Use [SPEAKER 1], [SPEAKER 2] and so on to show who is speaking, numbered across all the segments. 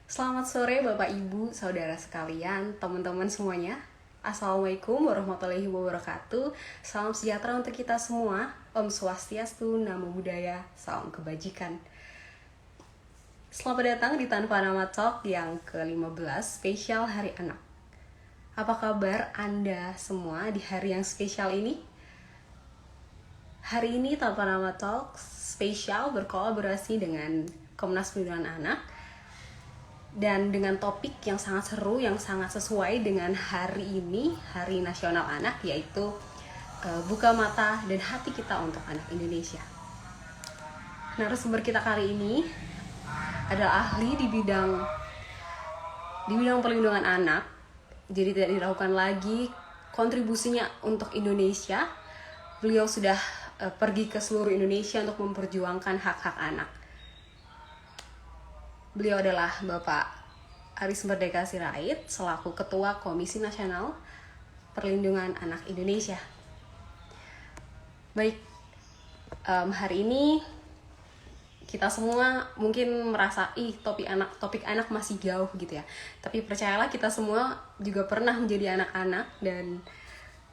[SPEAKER 1] Selamat sore Bapak Ibu, Saudara sekalian, teman-teman semuanya. Assalamualaikum warahmatullahi wabarakatuh. Salam sejahtera untuk kita semua. Om Swastiastu, Namo Buddhaya, Salam Kebajikan. Selamat datang di Tanpa Nama Talk yang ke-15 spesial Hari Anak. Apa kabar Anda semua di hari yang spesial ini? Hari ini Tanpa Nama Talk spesial berkolaborasi dengan Komnas Perlindungan Anak dan dengan topik yang sangat seru, yang sangat sesuai dengan hari ini, Hari Nasional Anak, yaitu Buka Mata dan Hati Kita untuk Anak Indonesia. Narasumber kita kali ini adalah ahli di bidang perlindungan anak, jadi tidak diragukan lagi kontribusinya untuk Indonesia. Beliau sudah pergi ke seluruh Indonesia untuk memperjuangkan hak-hak anak. Beliau adalah Bapak Aris Merdeka Sirait selaku Ketua Komisi Nasional Perlindungan Anak Indonesia. Baik, hari ini kita semua mungkin merasa topik anak masih jauh gitu ya. Tapi percayalah, kita semua juga pernah menjadi anak-anak, dan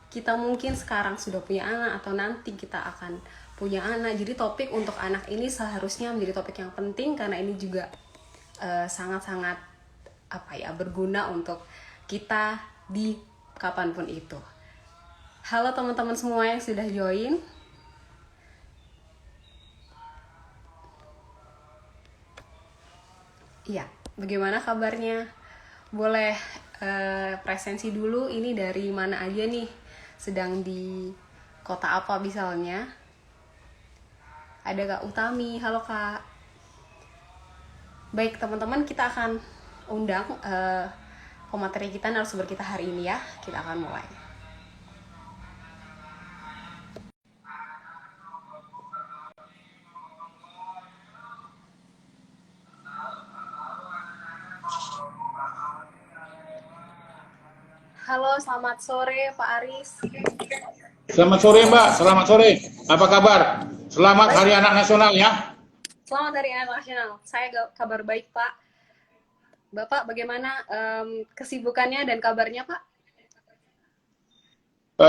[SPEAKER 1] kita mungkin sekarang sudah punya anak atau nanti kita akan punya anak. Jadi topik untuk anak ini seharusnya menjadi topik yang penting, karena ini juga sangat-sangat berguna untuk kita di kapanpun itu. Halo teman-teman semua yang sudah join. Iya, bagaimana kabarnya? Boleh presensi dulu, ini dari mana aja nih? Sedang di kota apa misalnya? Ada Kak Utami, halo Kak. Baik teman-teman, kita akan undang pemateri kita, narasumber kita hari ini ya. Kita akan mulai. Halo, selamat sore Pak Aris.
[SPEAKER 2] Selamat sore Mbak, selamat sore. Apa kabar? Selamat Hari Anak Nasional ya.
[SPEAKER 1] Selamat Hari Anak Nasional. Saya kabar baik Pak. Bapak bagaimana kesibukannya dan kabarnya Pak?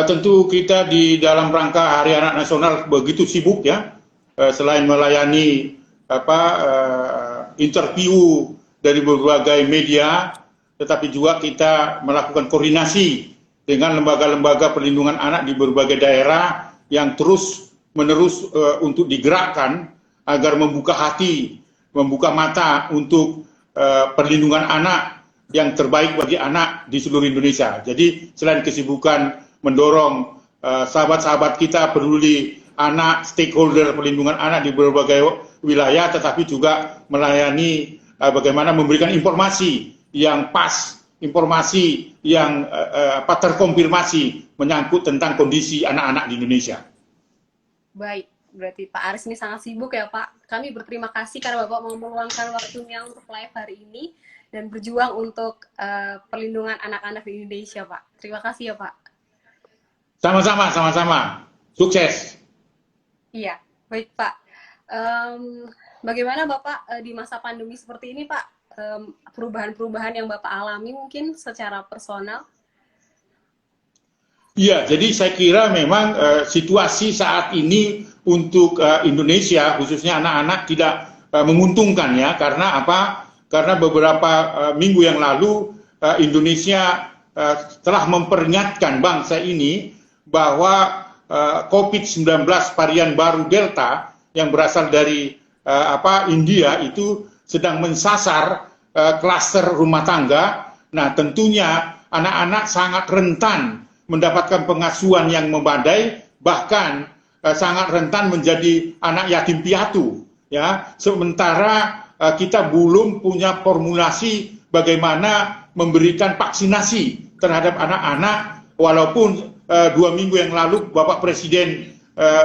[SPEAKER 2] Tentu kita di dalam rangka Hari Anak Nasional begitu sibuk ya. Selain melayani interview dari berbagai media, tetapi juga kita melakukan koordinasi dengan lembaga-lembaga perlindungan anak di berbagai daerah yang terus-menerus untuk digerakkan agar membuka hati, membuka mata untuk perlindungan anak yang terbaik bagi anak di seluruh Indonesia. Jadi selain kesibukan mendorong sahabat-sahabat kita peduli anak, stakeholder perlindungan anak di berbagai wilayah, tetapi juga melayani bagaimana memberikan informasi yang pas, informasi yang terkonfirmasi menyangkut tentang kondisi anak-anak di Indonesia.
[SPEAKER 1] Baik, berarti Pak Aris ini sangat sibuk ya Pak. Kami berterima kasih karena Bapak mau meluangkan waktunya untuk live hari ini dan berjuang untuk perlindungan anak-anak di Indonesia Pak. Terima kasih ya Pak.
[SPEAKER 2] Sama-sama. Sukses.
[SPEAKER 1] Iya, baik Pak. Bagaimana Bapak di masa pandemi seperti ini Pak? Perubahan-perubahan yang Bapak alami mungkin secara personal?
[SPEAKER 2] Iya, jadi saya kira memang situasi saat ini untuk Indonesia, khususnya anak-anak, tidak menguntungkan ya. Karena apa? Karena beberapa minggu yang lalu Indonesia telah memperingatkan bangsa ini bahwa COVID-19 varian baru Delta yang berasal dari India itu sedang mensasar klaster rumah tangga. Nah, tentunya anak-anak sangat rentan mendapatkan pengasuhan yang memadai, bahkan sangat rentan menjadi anak yatim piatu. Ya, sementara kita belum punya formulasi bagaimana memberikan vaksinasi terhadap anak-anak, walaupun 2 minggu yang lalu Bapak Presiden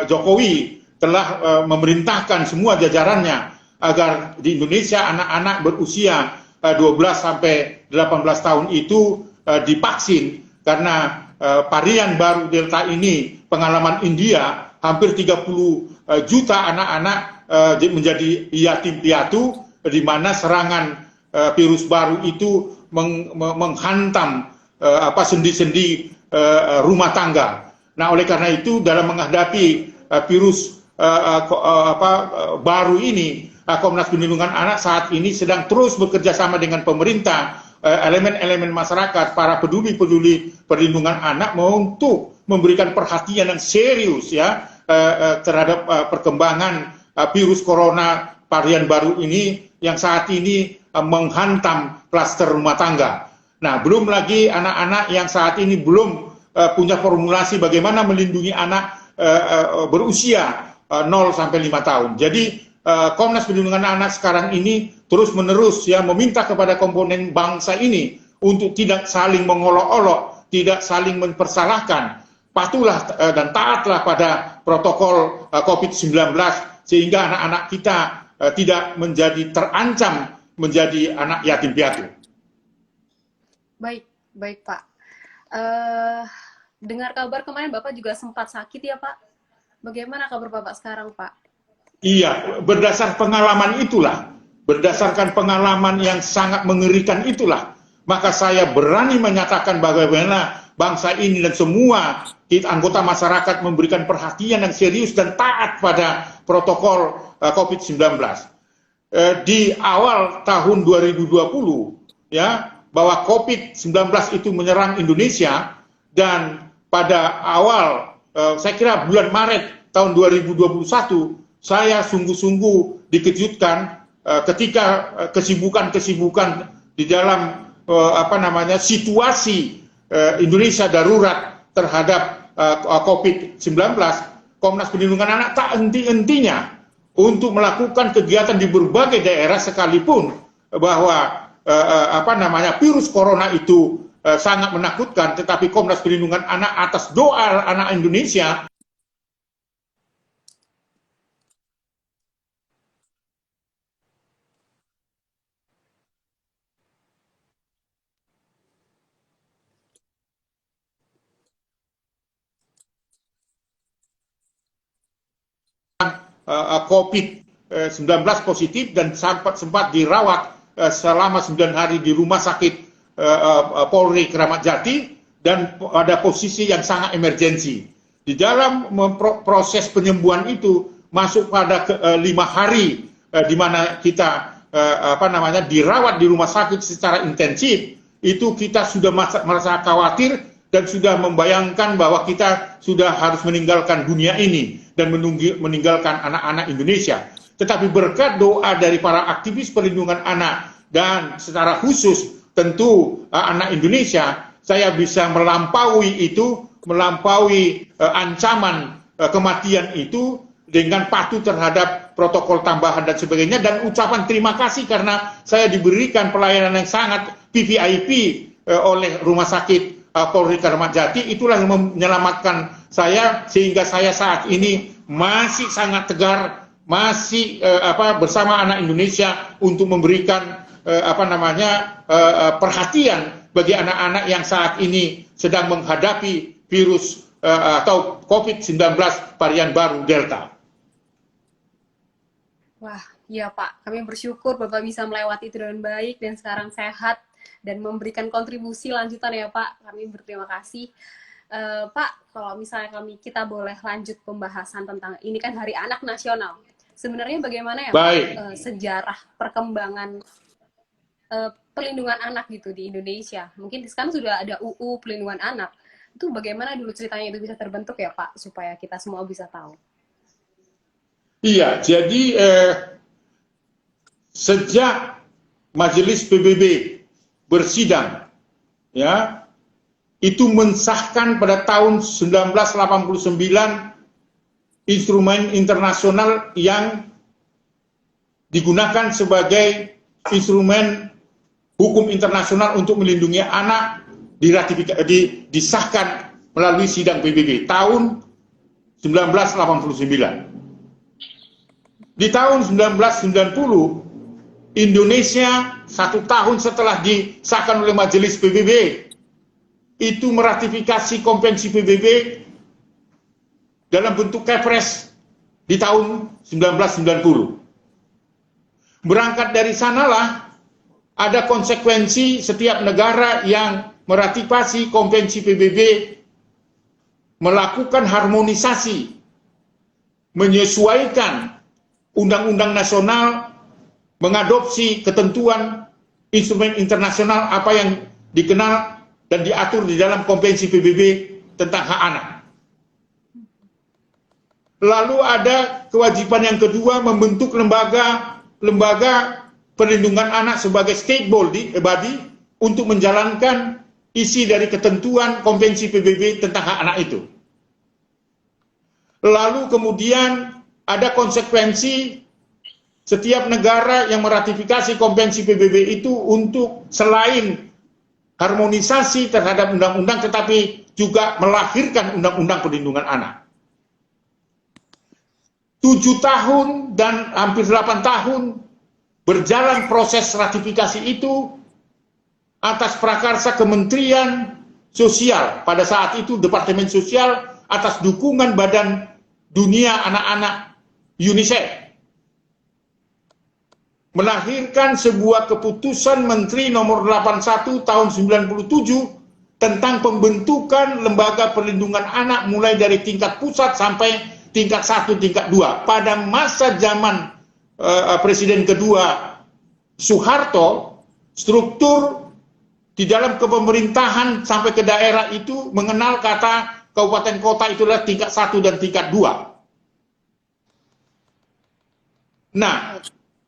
[SPEAKER 2] Jokowi telah memerintahkan semua jajarannya agar di Indonesia anak-anak berusia 12 sampai 18 tahun itu divaksin, karena varian baru Delta ini, pengalaman India, hampir 30 juta anak-anak menjadi yatim piatu, di mana serangan virus baru itu menghantam sendi-sendi rumah tangga. Nah, oleh karena itu dalam menghadapi virus baru ini, Komnas Perlindungan Anak saat ini sedang terus bekerja sama dengan pemerintah, elemen-elemen masyarakat, para peduli perlindungan anak untuk memberikan perhatian yang serius ya terhadap perkembangan virus corona varian baru ini yang saat ini menghantam klaster rumah tangga. Nah, belum lagi anak-anak yang saat ini belum punya formulasi bagaimana melindungi anak berusia 0 sampai 5 tahun. Jadi Komnas Perlindungan Anak sekarang ini terus-menerus ya meminta kepada komponen bangsa ini untuk tidak saling mengolok-olok, tidak saling mempersalahkan, patuhlah dan taatlah pada protokol COVID-19 sehingga anak-anak kita tidak menjadi terancam menjadi anak yatim piatu.
[SPEAKER 1] Baik, baik Pak. Dengar kabar kemarin Bapak juga sempat sakit ya Pak. Bagaimana kabar Bapak sekarang Pak?
[SPEAKER 2] Iya, berdasarkan pengalaman yang sangat mengerikan itulah, maka saya berani menyatakan bagaimana bangsa ini dan semua anggota masyarakat memberikan perhatian yang serius dan taat pada protokol COVID-19. Di awal tahun 2020, ya, bahwa COVID-19 itu menyerang Indonesia, dan pada awal, saya kira bulan Maret tahun 2021, saya sungguh-sungguh dikejutkan ketika kesibukan-kesibukan di dalam situasi Indonesia darurat terhadap COVID-19, Komnas Perlindungan Anak tak henti-hentinya untuk melakukan kegiatan di berbagai daerah sekalipun bahwa virus corona itu sangat menakutkan, tetapi Komnas Perlindungan Anak atas doa anak Indonesia COVID-19 positif dan sempat dirawat selama 9 hari di rumah sakit Polri Kramat Jati dan pada posisi yang sangat emergensi. Di dalam proses penyembuhan itu masuk pada 5 hari di mana kita dirawat di rumah sakit secara intensif, itu kita sudah merasa khawatir dan sudah membayangkan bahwa kita sudah harus meninggalkan dunia ini dan meninggalkan anak-anak Indonesia. Tetapi berkat doa dari para aktivis perlindungan anak dan secara khusus tentu anak Indonesia, saya bisa melampaui ancaman kematian itu dengan patuh terhadap protokol tambahan dan sebagainya, dan ucapan terima kasih karena saya diberikan pelayanan yang sangat VVIP oleh rumah sakit Polri Kramat Jati. Itulah yang menyelamatkan saya sehingga saya saat ini masih sangat tegar, masih bersama anak Indonesia untuk memberikan perhatian bagi anak-anak yang saat ini sedang menghadapi virus atau COVID-19 varian baru Delta.
[SPEAKER 1] Wah, iya Pak, kami bersyukur Bapak bisa melewati itu dengan baik dan sekarang sehat dan memberikan kontribusi lanjutan ya Pak. Kami berterima kasih. Pak, kalau misalnya kita boleh lanjut pembahasan tentang ini kan Hari Anak Nasional. Sebenarnya bagaimana ya Pak sejarah perkembangan perlindungan anak gitu di Indonesia? Mungkin sekarang sudah ada UU Perlindungan Anak. Itu bagaimana dulu ceritanya itu bisa terbentuk ya Pak, supaya kita semua bisa tahu?
[SPEAKER 2] Iya, jadi sejak Majelis PBB bersidang, ya, itu mensahkan pada tahun 1989 instrumen internasional yang digunakan sebagai instrumen hukum internasional untuk melindungi anak disahkan melalui sidang PBB tahun 1989. Di tahun 1990, Indonesia 1 tahun setelah disahkan oleh Majelis PBB, itu meratifikasi Konvensi PBB dalam bentuk Kepres di tahun 1990. Berangkat dari sanalah ada konsekuensi setiap negara yang meratifikasi Konvensi PBB melakukan harmonisasi, menyesuaikan undang-undang nasional, mengadopsi ketentuan instrumen internasional apa yang dikenal dan diatur di dalam Konvensi PBB tentang hak anak. Lalu ada kewajiban yang kedua, membentuk lembaga perlindungan anak sebagai state body untuk menjalankan isi dari ketentuan Konvensi PBB tentang hak anak itu. Lalu kemudian ada konsekuensi setiap negara yang meratifikasi Konvensi PBB itu untuk selain harmonisasi terhadap undang-undang tetapi juga melahirkan undang-undang perlindungan anak. 7 tahun dan hampir 8 tahun berjalan proses ratifikasi itu atas prakarsa Kementerian Sosial, pada saat itu Departemen Sosial, atas dukungan Badan Dunia Anak-anak UNICEF, melahirkan sebuah keputusan Menteri nomor 81 tahun 97 tentang pembentukan lembaga perlindungan anak mulai dari tingkat pusat sampai tingkat 1, tingkat 2. Pada masa zaman Presiden kedua Soeharto, struktur di dalam kepemerintahan sampai ke daerah itu mengenal kata kabupaten kota itu adalah tingkat 1 dan tingkat 2. Nah,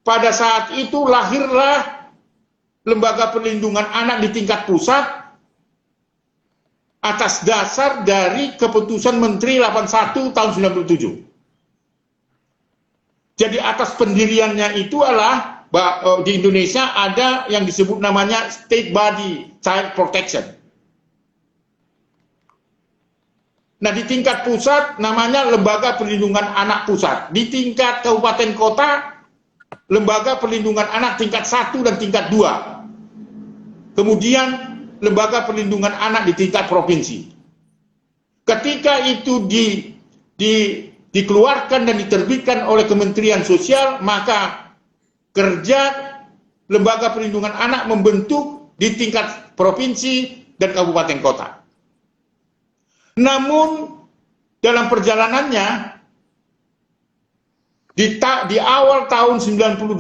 [SPEAKER 2] pada saat itu lahirlah lembaga perlindungan anak di tingkat pusat atas dasar dari keputusan Menteri 81 tahun 97. Jadi atas pendiriannya itu adalah di Indonesia ada yang disebut namanya State Body Child Protection. Nah, di tingkat pusat namanya Lembaga Perlindungan Anak Pusat. Di tingkat kabupaten kota, Lembaga Perlindungan Anak tingkat 1 dan tingkat 2. Kemudian Lembaga Perlindungan Anak di tingkat provinsi. Ketika itu dikeluarkan dan diterbitkan oleh Kementerian Sosial, maka kerja Lembaga Perlindungan Anak membentuk di tingkat provinsi dan kabupaten kota. Namun dalam perjalanannya di awal tahun 98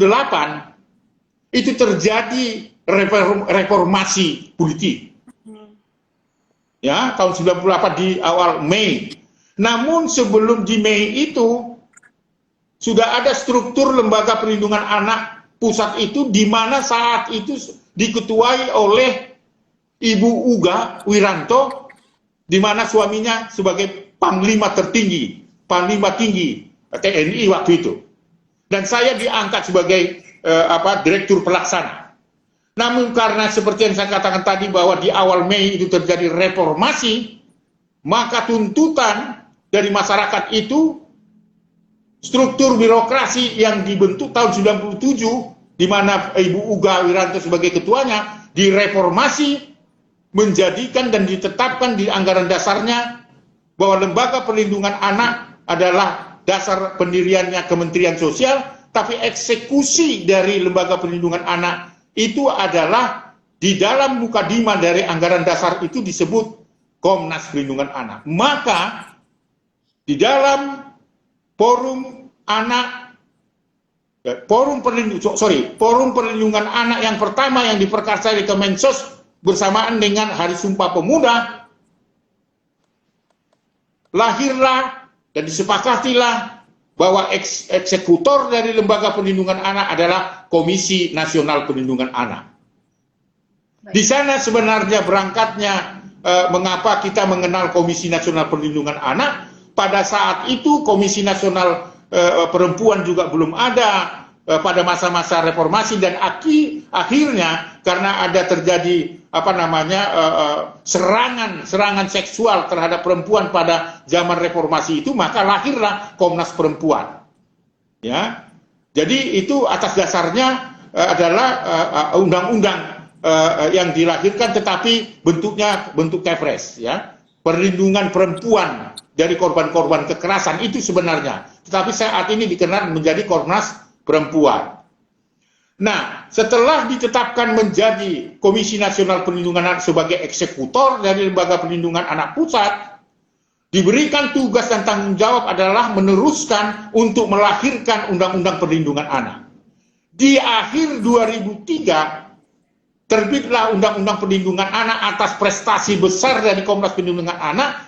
[SPEAKER 2] itu terjadi reformasi politik. Ya, tahun 98 di awal Mei. Namun sebelum di Mei itu sudah ada struktur Lembaga Perlindungan Anak Pusat itu di mana saat itu diketuai oleh Ibu Uga Wiranto, di mana suaminya sebagai Panglima tertinggi, Panglima tinggi TNI waktu itu. Dan saya diangkat sebagai Direktur Pelaksana. Namun karena seperti yang saya katakan tadi bahwa di awal Mei itu terjadi reformasi, maka tuntutan dari masyarakat itu struktur birokrasi yang dibentuk tahun 97 di mana Ibu Uga Wiranto sebagai ketuanya direformasi, menjadikan dan ditetapkan di anggaran dasarnya bahwa Lembaga Perlindungan Anak adalah dasar pendiriannya Kementerian Sosial, tapi eksekusi dari Lembaga Perlindungan Anak itu adalah di dalam mukadimah dari anggaran dasar itu disebut Komnas Perlindungan Anak. Maka di dalam forum perlindungan anak yang pertama yang diperkarsai di Kemensos bersamaan dengan Hari Sumpah Pemuda, lahirlah dan disepakatilah bahwa eksekutor dari Lembaga Perlindungan Anak adalah Komisi Nasional Perlindungan Anak. Di sana sebenarnya berangkatnya mengapa kita mengenal Komisi Nasional Perlindungan Anak. Pada saat itu Komisi Nasional Perempuan juga belum ada pada masa-masa reformasi, dan akhirnya karena ada terjadi serangan seksual terhadap perempuan pada zaman reformasi itu, maka lahirlah Komnas Perempuan. Ya, jadi itu atas dasarnya adalah undang-undang yang dilahirkan, tetapi bentuknya bentuk kepres, ya, perlindungan perempuan dari korban-korban kekerasan itu sebenarnya, tetapi saat ini dikenal menjadi Komnas Perempuan. Nah, setelah ditetapkan menjadi Komisi Nasional Perlindungan Anak sebagai eksekutor dari Lembaga Perlindungan Anak Pusat, diberikan tugas dan tanggung jawab adalah meneruskan untuk melahirkan Undang-Undang Perlindungan Anak. Di akhir 2003, terbitlah Undang-Undang Perlindungan Anak atas prestasi besar dari Komnas Perlindungan Anak,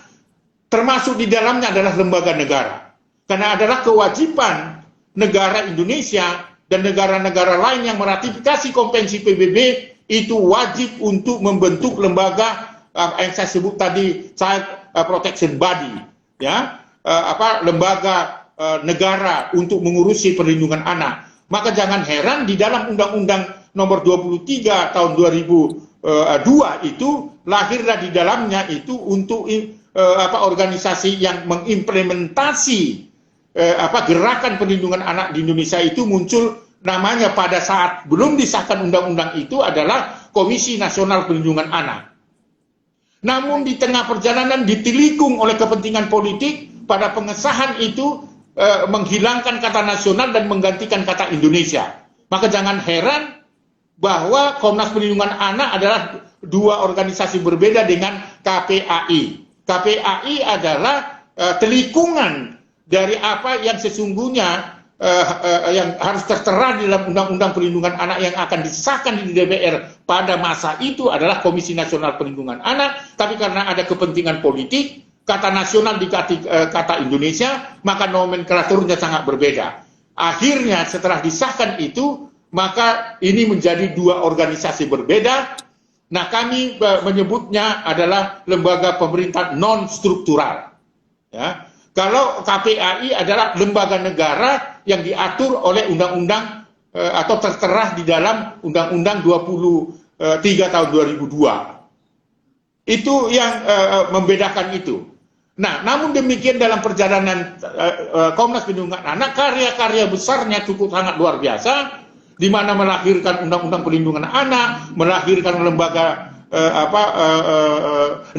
[SPEAKER 2] termasuk di dalamnya adalah lembaga negara. Karena adalah kewajiban negara Indonesia dan negara-negara lain yang meratifikasi Konvensi PBB itu wajib untuk membentuk lembaga yang saya sebut tadi Child Protection Body, ya, lembaga negara untuk mengurusi perlindungan anak. Maka jangan heran di dalam Undang-Undang Nomor 23 tahun 2002 itu lahirlah di dalamnya itu untuk organisasi yang mengimplementasi gerakan perlindungan anak di Indonesia itu muncul, namanya pada saat belum disahkan undang-undang itu adalah Komisi Nasional Perlindungan Anak. Namun di tengah perjalanan ditilikung oleh kepentingan politik, pada pengesahan itu menghilangkan kata nasional dan menggantikan kata Indonesia. Maka jangan heran bahwa Komnas Perlindungan Anak adalah dua organisasi berbeda dengan KPAI. KPAI adalah telikungan dari apa yang sesungguhnya yang harus tertera di dalam Undang-Undang Perlindungan Anak yang akan disahkan di DPR pada masa itu adalah Komisi Nasional Perlindungan Anak, tapi karena ada kepentingan politik, kata nasional dikati kata Indonesia, maka nomenklaturnya sangat berbeda. Akhirnya setelah disahkan itu, maka ini menjadi dua organisasi berbeda. Nah, kami menyebutnya adalah lembaga pemerintah non-struktural. Ya. Kalau KPAI adalah lembaga negara yang diatur oleh undang-undang atau tertera di dalam Undang-Undang 23 tahun 2002. Itu yang membedakan itu. Nah, namun demikian dalam perjalanan Komnas Perlindungan Anak, karya-karya besarnya cukup sangat luar biasa, di mana melahirkan Undang-Undang Perlindungan Anak, melahirkan lembaga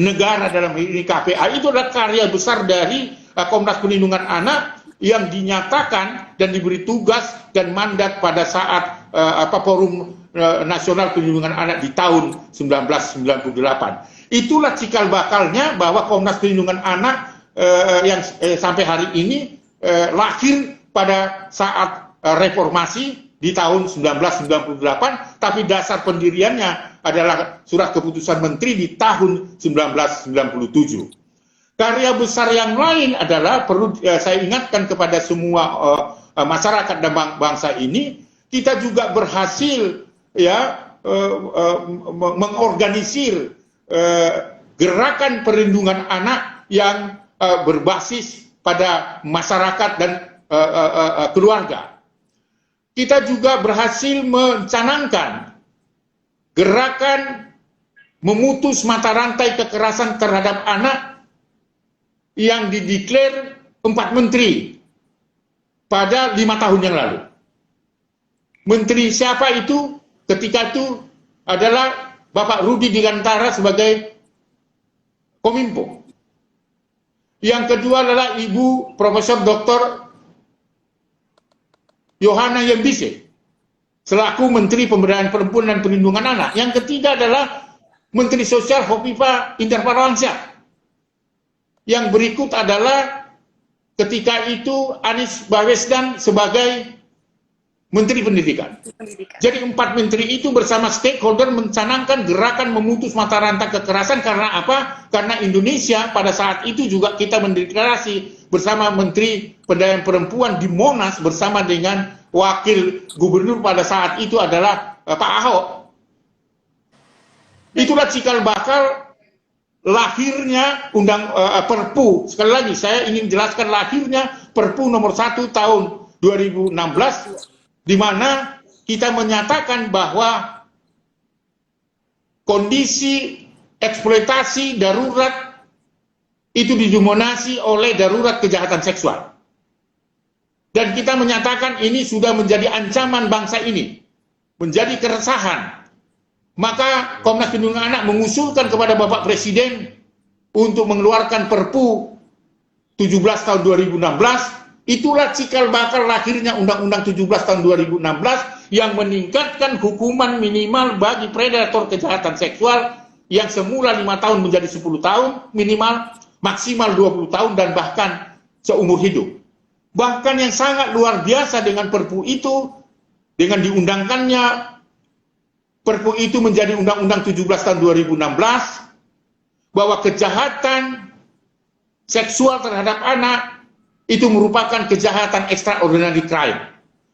[SPEAKER 2] negara dalam ini KPAI, itu adalah karya besar dari Komnas Perlindungan Anak yang dinyatakan dan diberi tugas dan mandat pada saat Forum Nasional Perlindungan Anak di tahun 1998. Itulah cikal bakalnya bahwa Komnas Perlindungan Anak yang sampai hari ini lahir pada saat reformasi di tahun 1998, tapi dasar pendiriannya adalah surat keputusan menteri di tahun 1997. Karya besar yang lain adalah perlu saya ingatkan kepada semua masyarakat dan bangsa ini, kita juga berhasil mengorganisir gerakan perlindungan anak yang berbasis pada masyarakat dan keluarga. Kita juga berhasil mencanangkan gerakan memutus mata rantai kekerasan terhadap anak yang dideklar 4 menteri pada 5 tahun yang lalu. Menteri siapa itu? Ketika itu adalah Bapak Rudi Digantara sebagai Kominfo. Yang kedua adalah Ibu Profesor Dr. Yohana Yembise selaku Menteri Pemberdayaan Perempuan dan Perlindungan Anak. Yang ketiga adalah Menteri Sosial Hovifa Indar Parawansa. Yang berikut adalah ketika itu Anies Baswedan sebagai Menteri Pendidikan. Jadi 4 menteri itu bersama stakeholder mencanangkan gerakan memutus mata rantai kekerasan. Karena apa? Karena Indonesia pada saat itu juga kita mendeklarasi bersama Menteri Pemberdayaan Perempuan di Monas bersama dengan Wakil Gubernur pada saat itu adalah Pak Ahok. Itulah cikal bakal lahirnya Perpu. Sekali lagi saya ingin jelaskan lahirnya Perpu nomor 1 tahun 2016, di mana kita menyatakan bahwa kondisi eksploitasi darurat itu didominasi oleh darurat kejahatan seksual. Dan kita menyatakan ini sudah menjadi ancaman bangsa ini, menjadi keresahan. Maka Komnas Perlindungan Anak mengusulkan kepada Bapak Presiden untuk mengeluarkan Perpu 17 tahun 2016. Itulah cikal bakal lahirnya Undang-Undang 17 tahun 2016 yang meningkatkan hukuman minimal bagi predator kejahatan seksual yang semula 5 tahun menjadi 10 tahun minimal, maksimal 20 tahun, dan bahkan seumur hidup. Bahkan yang sangat luar biasa dengan Perpu itu, dengan diundangkannya Perpu itu menjadi Undang-Undang 17 tahun 2016, bahwa kejahatan seksual terhadap anak itu merupakan kejahatan extraordinary crime.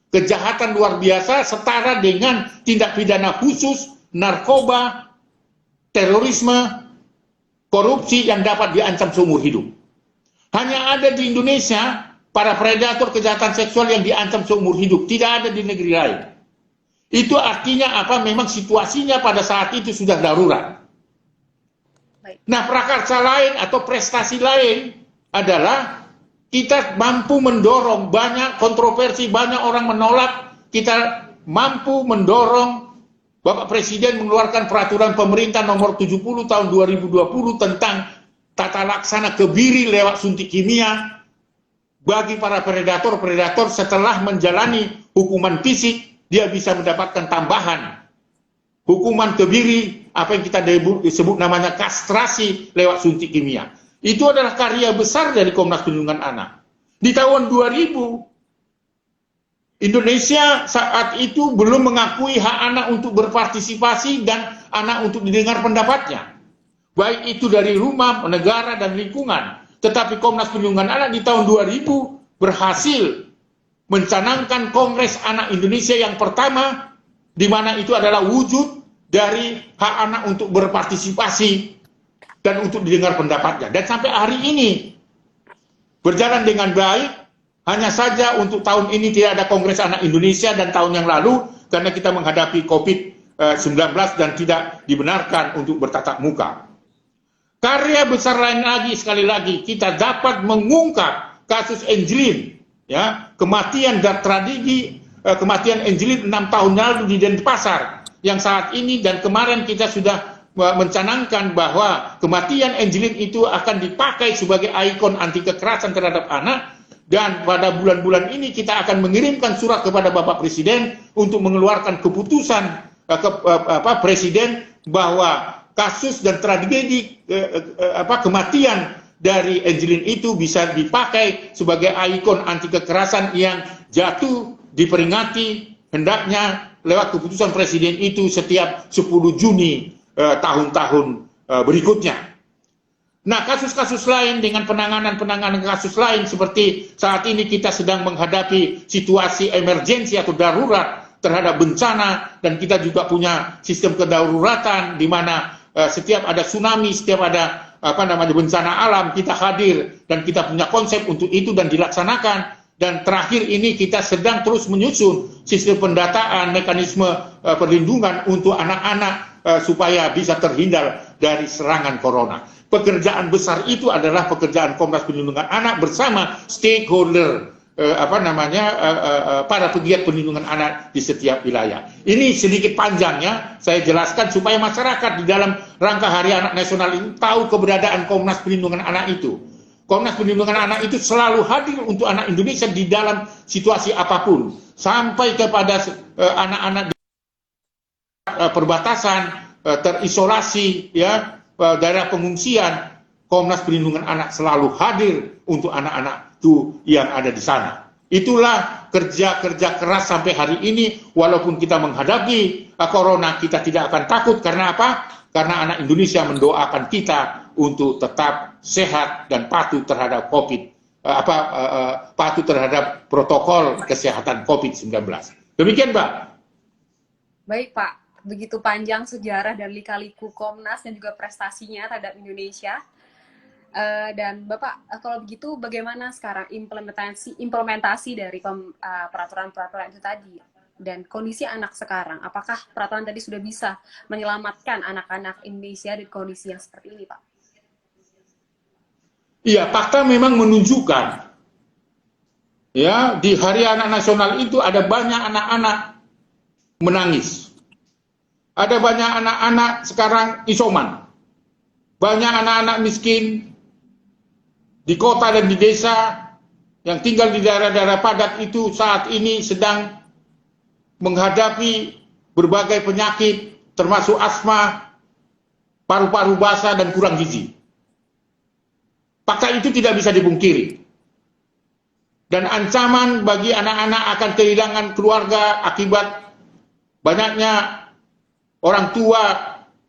[SPEAKER 2] Kejahatan luar biasa setara dengan tindak pidana khusus, narkoba, terorisme, korupsi yang dapat diancam seumur hidup. Hanya ada di Indonesia para predator kejahatan seksual yang diancam seumur hidup, tidak ada di negeri lain. Itu artinya apa? Memang situasinya pada saat itu sudah darurat. Nah, prakarsa lain atau prestasi lain adalah kita mampu mendorong, banyak kontroversi, banyak orang menolak, kita mampu mendorong Bapak Presiden mengeluarkan peraturan pemerintah nomor 70 tahun 2020 tentang tata laksana kebiri lewat suntik kimia bagi para predator-predator. Setelah menjalani hukuman fisik, dia bisa mendapatkan tambahan hukuman kebiri, apa yang kita disebut namanya kastrasi lewat suntik kimia. Itu adalah karya besar dari Komnas Perlindungan Anak. Di tahun 2000, Indonesia saat itu belum mengakui hak anak untuk berpartisipasi dan anak untuk didengar pendapatnya. Baik itu dari rumah, negara, dan lingkungan. Tetapi Komnas Perlindungan Anak di tahun 2000 berhasil mencanangkan Kongres Anak Indonesia yang pertama, di mana itu adalah wujud dari hak anak untuk berpartisipasi dan untuk didengar pendapatnya. Dan sampai hari ini berjalan dengan baik. Hanya saja untuk tahun ini tidak ada Kongres Anak Indonesia dan tahun yang lalu karena kita menghadapi COVID-19 dan tidak dibenarkan untuk bertatap muka. Karya besar lain lagi, sekali lagi, kita dapat mengungkap kasus Angelin, ya, kematian dan tragedi kematian Angelin 6 tahun lalu di Denpasar, yang saat ini dan kemarin kita sudah mencanangkan bahwa kematian Angelin itu akan dipakai sebagai ikon anti kekerasan terhadap anak. Dan pada bulan-bulan ini kita akan mengirimkan surat kepada Bapak Presiden untuk mengeluarkan keputusan Presiden bahwa kasus dan tragedi kematian dari Angelin itu bisa dipakai sebagai ikon anti kekerasan yang jatuh diperingati hendaknya lewat keputusan Presiden itu setiap 10 Juni tahun-tahun berikutnya. Nah, kasus-kasus lain dengan penanganan kasus lain seperti saat ini kita sedang menghadapi situasi emergensi atau darurat terhadap bencana, dan kita juga punya sistem kedaruratan di mana setiap ada tsunami, setiap ada bencana alam kita hadir dan kita punya konsep untuk itu dan dilaksanakan. Dan terakhir ini kita sedang terus menyusun sistem pendataan, mekanisme perlindungan untuk anak-anak supaya bisa terhindar dari serangan corona. Pekerjaan besar itu adalah pekerjaan Komnas Perlindungan Anak bersama stakeholder para pegiat perlindungan anak di setiap wilayah. Ini sedikit panjangnya saya jelaskan supaya masyarakat di dalam rangka Hari Anak Nasional ini tahu keberadaan Komnas Perlindungan Anak itu. Komnas Perlindungan Anak itu selalu hadir untuk anak Indonesia di dalam situasi apapun, sampai kepada anak-anak perbatasan, terisolasi, ya, daerah pengungsian. Komnas Perlindungan Anak selalu hadir untuk anak-anak itu yang ada di sana. Itulah kerja-kerja keras sampai hari ini, walaupun kita menghadapi corona, kita tidak akan takut. Karena apa? Karena anak Indonesia mendoakan kita untuk tetap sehat dan patuh terhadap patuh terhadap protokol kesehatan COVID-19. Demikian, Mbak.
[SPEAKER 1] Baik, Pak. Begitu panjang sejarah dan lika-liku Komnas dan juga prestasinya terhadap Indonesia. Dan Bapak, kalau begitu bagaimana sekarang implementasi dari peraturan-peraturan itu tadi dan kondisi anak sekarang? Apakah peraturan tadi sudah bisa menyelamatkan anak-anak Indonesia di kondisi yang seperti ini, Pak?
[SPEAKER 2] Iya, fakta memang menunjukkan, ya, di Hari Anak Nasional itu ada banyak anak-anak menangis. Ada banyak anak-anak sekarang isoman. Banyak anak-anak miskin di kota dan di desa yang tinggal di daerah-daerah padat itu saat ini sedang menghadapi berbagai penyakit, termasuk asma, paru-paru basah, dan kurang gizi. Fakta itu tidak bisa dipungkiri. Dan ancaman bagi anak-anak akan kehilangan keluarga akibat banyaknya orang tua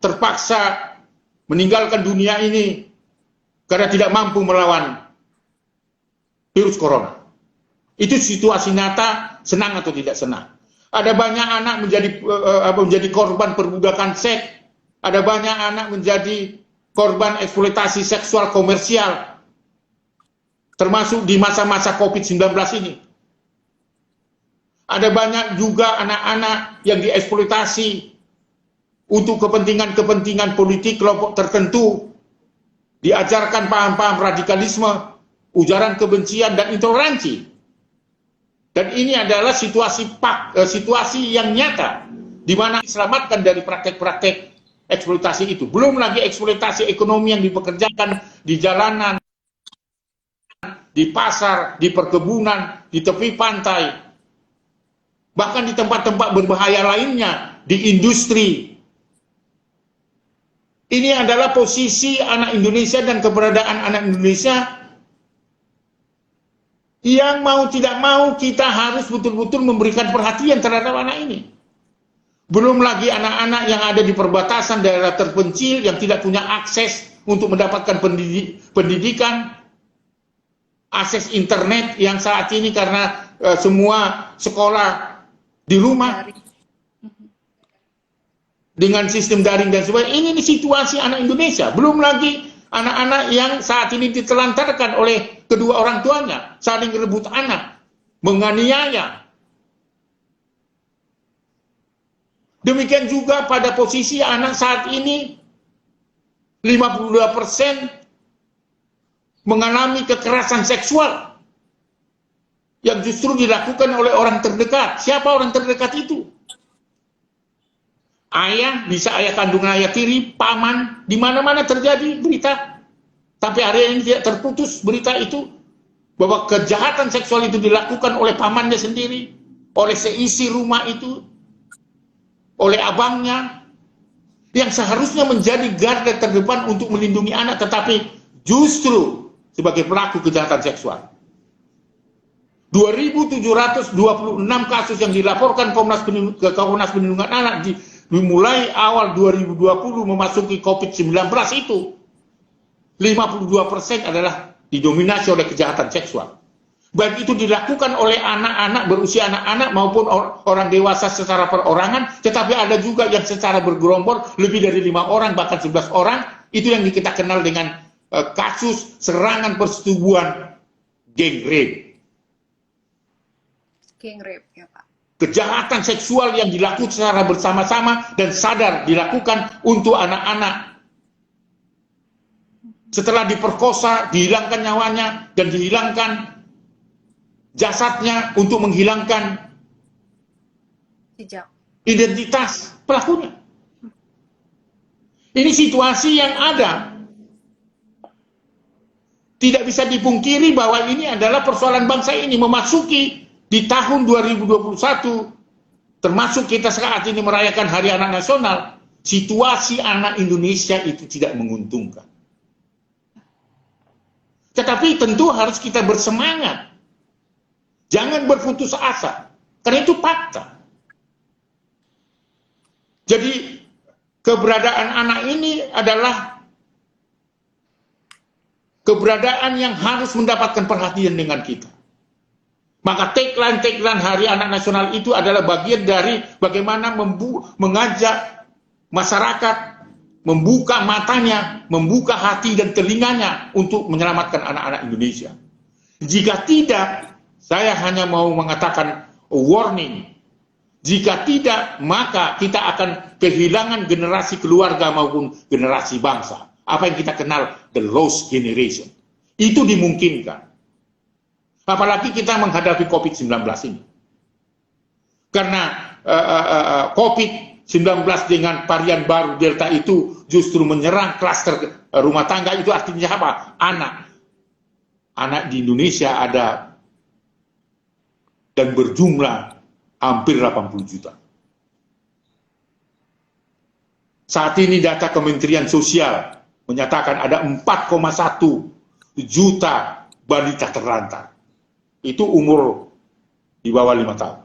[SPEAKER 2] terpaksa meninggalkan dunia ini karena tidak mampu melawan virus corona. Itu situasi nyata, senang atau tidak senang. Ada banyak anak menjadi korban perbudakan seks, ada banyak anak menjadi korban eksploitasi seksual komersial, termasuk di masa-masa COVID-19 ini. Ada banyak juga anak-anak yang dieksploitasi untuk kepentingan-kepentingan politik kelompok tertentu, diajarkan paham-paham radikalisme, ujaran kebencian, dan intoleransi. Dan ini adalah situasi yang nyata, di mana diselamatkan dari praktek-praktek eksploitasi itu. Belum lagi eksploitasi ekonomi yang dipekerjakan di jalanan, di pasar, di perkebunan, di tepi pantai, bahkan di tempat-tempat berbahaya lainnya, di industri. Ini adalah posisi anak Indonesia dan keberadaan anak Indonesia yang mau tidak mau kita harus betul-betul memberikan perhatian terhadap anak ini. Belum lagi anak-anak yang ada di perbatasan daerah terpencil yang tidak punya akses untuk mendapatkan pendidikan, akses internet yang saat ini karena semua sekolah di rumah dengan sistem daring dan sebagainya. Ini situasi anak Indonesia. Belum lagi anak-anak yang saat ini ditelantarkan oleh kedua orang tuanya, saling rebut anak, menganiaya. Demikian juga pada posisi anak saat ini 52% mengalami kekerasan seksual yang justru dilakukan oleh orang terdekat. Siapa orang terdekat itu? Ayah, bisa ayah kandung, ayah tiri, paman, di mana-mana terjadi berita. Tapi hari ini tidak terputus berita itu, bahwa kejahatan seksual itu dilakukan oleh pamannya sendiri, oleh seisi rumah itu, oleh abangnya, yang seharusnya menjadi garda terdepan untuk melindungi anak, tetapi justru sebagai pelaku kejahatan seksual. 2.726 kasus yang dilaporkan ke Komnas Perlindungan Anak dimulai awal 2020 memasuki COVID-19 itu, 52% adalah didominasi oleh kejahatan seksual. Baik itu dilakukan oleh anak-anak berusia anak-anak maupun orang dewasa secara perorangan, tetapi ada juga yang secara bergerombol lebih dari 5 orang bahkan 11 orang. Itu yang kita kenal dengan kasus serangan persetubuhan geng rape.
[SPEAKER 1] Geng rape ya Pak.
[SPEAKER 2] Kejahatan seksual yang dilakukan secara bersama-sama dan sadar dilakukan untuk anak-anak. Setelah diperkosa, dihilangkan nyawanya dan dihilangkan jasadnya untuk menghilangkan
[SPEAKER 1] Jejak.
[SPEAKER 2] identitas pelakunya. Ini situasi yang ada. Tidak bisa dipungkiri bahwa ini adalah persoalan bangsa ini memasuki di tahun 2021, termasuk kita saat ini merayakan Hari Anak Nasional. Situasi anak Indonesia itu tidak menguntungkan. Tetapi tentu harus kita bersemangat. Jangan berputus asa. Karena itu fakta. Jadi keberadaan anak ini adalah keberadaan yang harus mendapatkan perhatian dengan kita. Maka tagline Hari Anak Nasional itu adalah bagian dari bagaimana mengajak masyarakat membuka matanya, membuka hati dan telinganya untuk menyelamatkan anak-anak Indonesia. Jika tidak, saya hanya mau mengatakan warning. Jika tidak, maka kita akan kehilangan generasi keluarga maupun generasi bangsa. Apa yang kita kenal the lost generation. Itu dimungkinkan. Apalagi kita menghadapi COVID-19 ini. Karena COVID-19 dengan varian baru Delta itu justru menyerang klaster rumah tangga. Itu artinya apa? Anak di Indonesia ada dan berjumlah hampir 80 juta. Saat ini data Kementerian Sosial menyatakan ada 4,1 juta balita terlantar. Itu umur di bawah 5 tahun.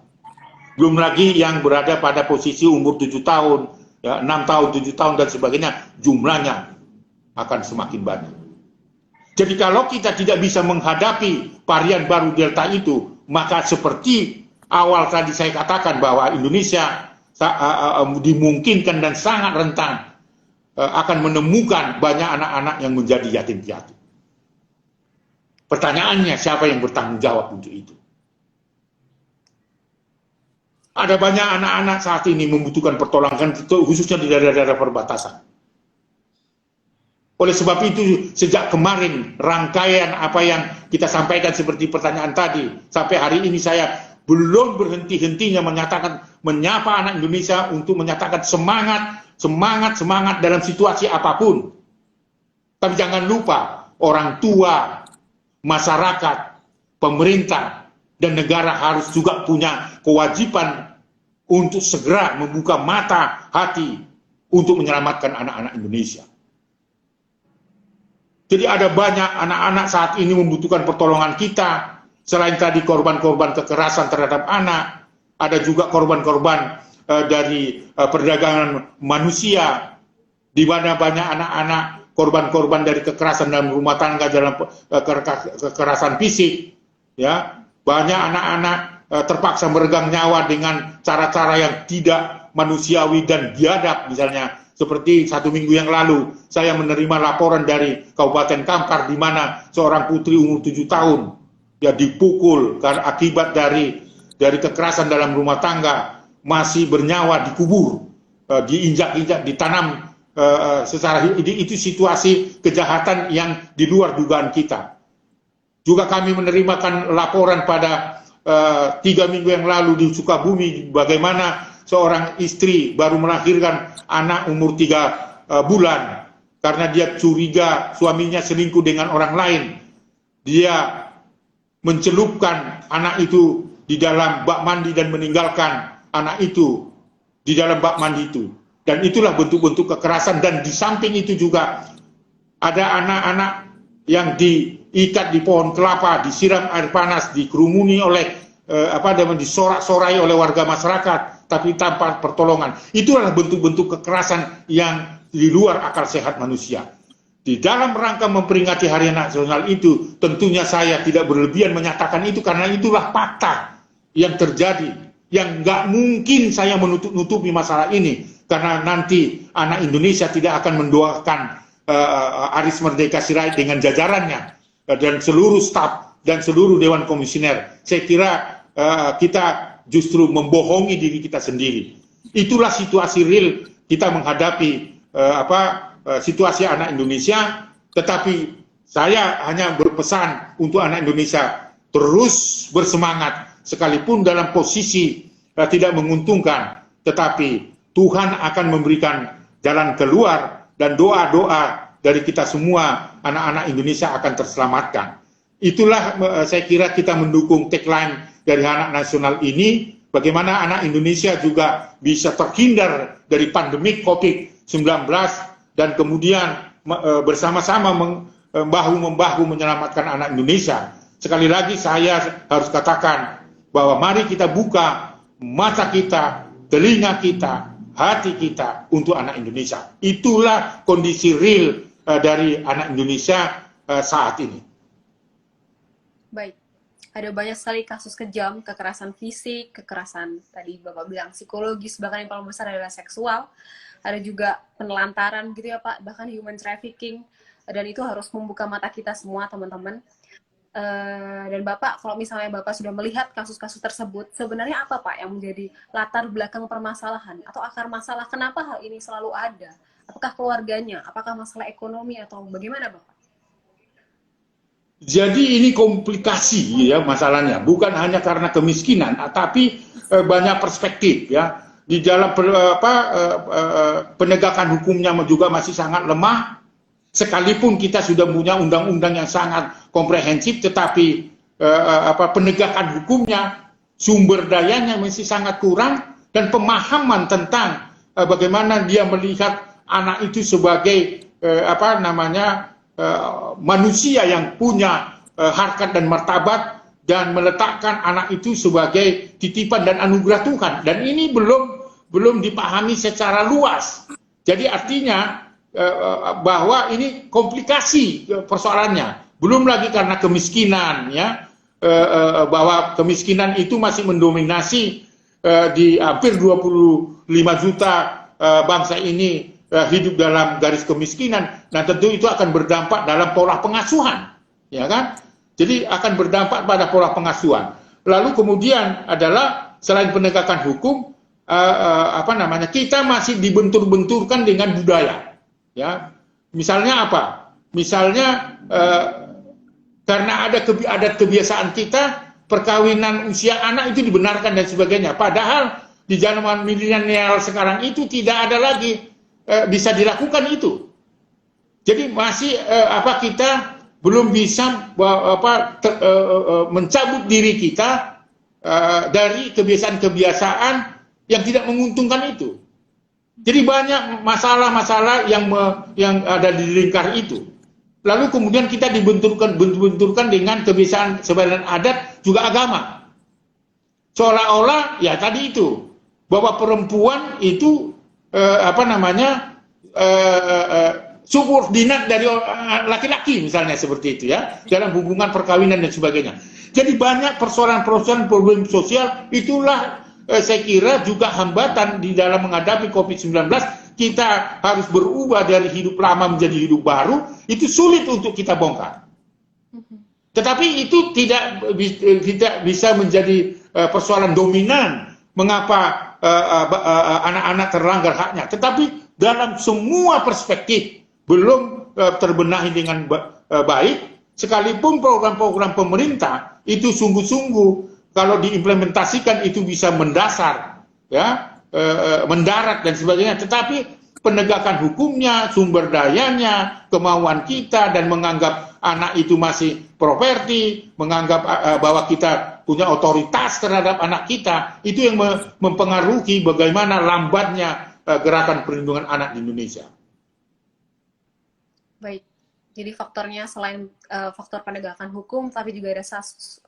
[SPEAKER 2] Belum lagi yang berada pada posisi umur 7 tahun, ya, 6 tahun, 7 tahun, dan sebagainya, jumlahnya akan semakin banyak. Jadi kalau kita tidak bisa menghadapi varian baru Delta itu, maka seperti awal tadi saya katakan bahwa Indonesia dimungkinkan dan sangat rentan akan menemukan banyak anak-anak yang menjadi yatim piatu. Pertanyaannya, siapa yang bertanggung jawab untuk itu? Ada banyak anak-anak saat ini membutuhkan pertolongan, khususnya di daerah-daerah perbatasan. Oleh sebab itu, sejak kemarin, rangkaian apa yang kita sampaikan seperti pertanyaan tadi, sampai hari ini saya belum berhenti-hentinya menyapa anak Indonesia untuk menyatakan semangat dalam situasi apapun. Tapi jangan lupa, orang tua, masyarakat, pemerintah, dan negara harus juga punya kewajiban untuk segera membuka mata hati untuk menyelamatkan anak-anak Indonesia. Jadi ada banyak anak-anak saat ini membutuhkan pertolongan kita. Selain tadi korban-korban kekerasan terhadap anak, ada juga korban-korban dari perdagangan manusia, di mana banyak anak-anak korban-korban dari kekerasan dalam rumah tangga, dalam kekerasan fisik, ya. Banyak anak-anak terpaksa meregang nyawa dengan cara-cara yang tidak manusiawi dan biadab. Misalnya seperti 1 minggu yang lalu saya menerima laporan dari Kabupaten Kampar, di mana seorang putri umur 7 tahun ya dipukul karena akibat dari kekerasan dalam rumah tangga, masih bernyawa, dikubur, diinjak-injak, ditanam secara itu situasi kejahatan yang di luar dugaan kita. Juga kami menerimakan laporan pada 3 minggu yang lalu di Sukabumi, bagaimana seorang istri baru melahirkan anak umur 3 bulan karena dia curiga suaminya selingkuh dengan orang lain. Dia mencelupkan anak itu di dalam bak mandi dan meninggalkan anak itu di dalam bak mandi itu. Dan itulah bentuk-bentuk kekerasan. Dan di samping itu juga ada anak-anak yang diikat di pohon kelapa, disiram air panas, dikerumuni oleh disorak-sorai oleh warga masyarakat, tapi tanpa pertolongan. Itulah bentuk-bentuk kekerasan yang di luar akal sehat manusia. Di dalam rangka memperingati Hari Nasional itu, tentunya saya tidak berlebihan menyatakan itu, karena itulah fakta yang terjadi. Yang nggak mungkin saya menutup-nutupi masalah ini, karena nanti anak Indonesia tidak akan mendoakan Aris Merdeka Sirait dengan jajarannya dan seluruh staf dan seluruh Dewan Komisioner. Saya kira kita justru membohongi diri kita sendiri. Itulah situasi real kita menghadapi situasi anak Indonesia. Tetapi saya hanya berpesan untuk anak Indonesia terus bersemangat, sekalipun dalam posisi tidak menguntungkan, tetapi Tuhan akan memberikan jalan keluar, dan doa-doa dari kita semua anak-anak Indonesia akan terselamatkan. Itulah saya kira kita mendukung tagline dari Anak Nasional ini, bagaimana anak Indonesia juga bisa terhindar dari pandemi COVID-19 dan kemudian bersama-sama bahu-membahu menyelamatkan anak Indonesia. Sekali lagi saya harus katakan bahwa mari kita buka mata kita, telinga kita, hati kita untuk anak Indonesia. Itulah kondisi real dari anak Indonesia saat ini.
[SPEAKER 1] Baik, ada banyak sekali kasus kejam, kekerasan fisik, kekerasan tadi Bapak bilang psikologis, bahkan yang paling besar adalah seksual. Ada juga penelantaran gitu ya Pak, bahkan human trafficking. Dan itu harus membuka mata kita semua teman-teman. Dan Bapak, kalau misalnya Bapak sudah melihat kasus-kasus tersebut, sebenarnya apa Pak yang menjadi latar belakang permasalahan atau akar masalah, kenapa hal ini selalu ada? Apakah keluarganya, apakah masalah ekonomi, atau bagaimana Bapak?
[SPEAKER 2] Jadi ini komplikasi ya masalahnya, bukan hanya karena kemiskinan, tapi banyak perspektif ya. Di dalam penegakan hukumnya juga masih sangat lemah. Sekalipun kita sudah punya undang-undang yang sangat komprehensif, tetapi penegakan hukumnya sumber dayanya masih sangat kurang, dan pemahaman tentang bagaimana dia melihat anak itu sebagai manusia yang punya harkat dan martabat, dan meletakkan anak itu sebagai titipan dan anugerah Tuhan. Dan ini belum dipahami secara luas. Jadi artinya bahwa ini komplikasi persoalannya. Belum lagi karena kemiskinan, ya, bahwa kemiskinan itu masih mendominasi di hampir 25 juta bangsa ini hidup dalam garis kemiskinan. Nah, tentu itu akan berdampak dalam pola pengasuhan, ya kan? Jadi akan berdampak pada pola pengasuhan. Lalu kemudian adalah selain penegakan hukum, kita masih dibentur-benturkan dengan budaya. Ya, misalnya apa? Misalnya karena ada adat kebiasaan kita, perkawinan usia anak itu dibenarkan dan sebagainya. Padahal di zaman milenial sekarang itu tidak ada lagi bisa dilakukan itu. Jadi masih kita belum bisa mencabut diri kita dari kebiasaan-kebiasaan yang tidak menguntungkan itu. Jadi banyak masalah-masalah yang ada di lingkar itu. Lalu kemudian kita dibenturkan dengan kebiasaan sebagian adat juga agama. Seolah-olah ya tadi itu bahwa perempuan itu subordinat dari laki-laki, misalnya seperti itu, ya, dalam hubungan perkawinan dan sebagainya. Jadi banyak persoalan-persoalan problem sosial. Itulah saya kira juga hambatan di dalam menghadapi COVID-19. Kita harus berubah dari hidup lama menjadi hidup baru. Itu sulit untuk kita bongkar. Tetapi itu tidak bisa menjadi persoalan dominan mengapa anak-anak terlanggar haknya. Tetapi dalam semua perspektif belum terbenahi dengan baik, sekalipun program-program pemerintah itu sungguh-sungguh kalau diimplementasikan itu bisa mendasar, ya, mendarat dan sebagainya. Tetapi penegakan hukumnya, sumber dayanya, kemauan kita, dan menganggap anak itu masih properti, menganggap bahwa kita punya otoritas terhadap anak kita, itu yang mempengaruhi bagaimana lambatnya gerakan perlindungan anak di Indonesia.
[SPEAKER 1] Baik, jadi faktornya selain faktor penegakan hukum, tapi juga ada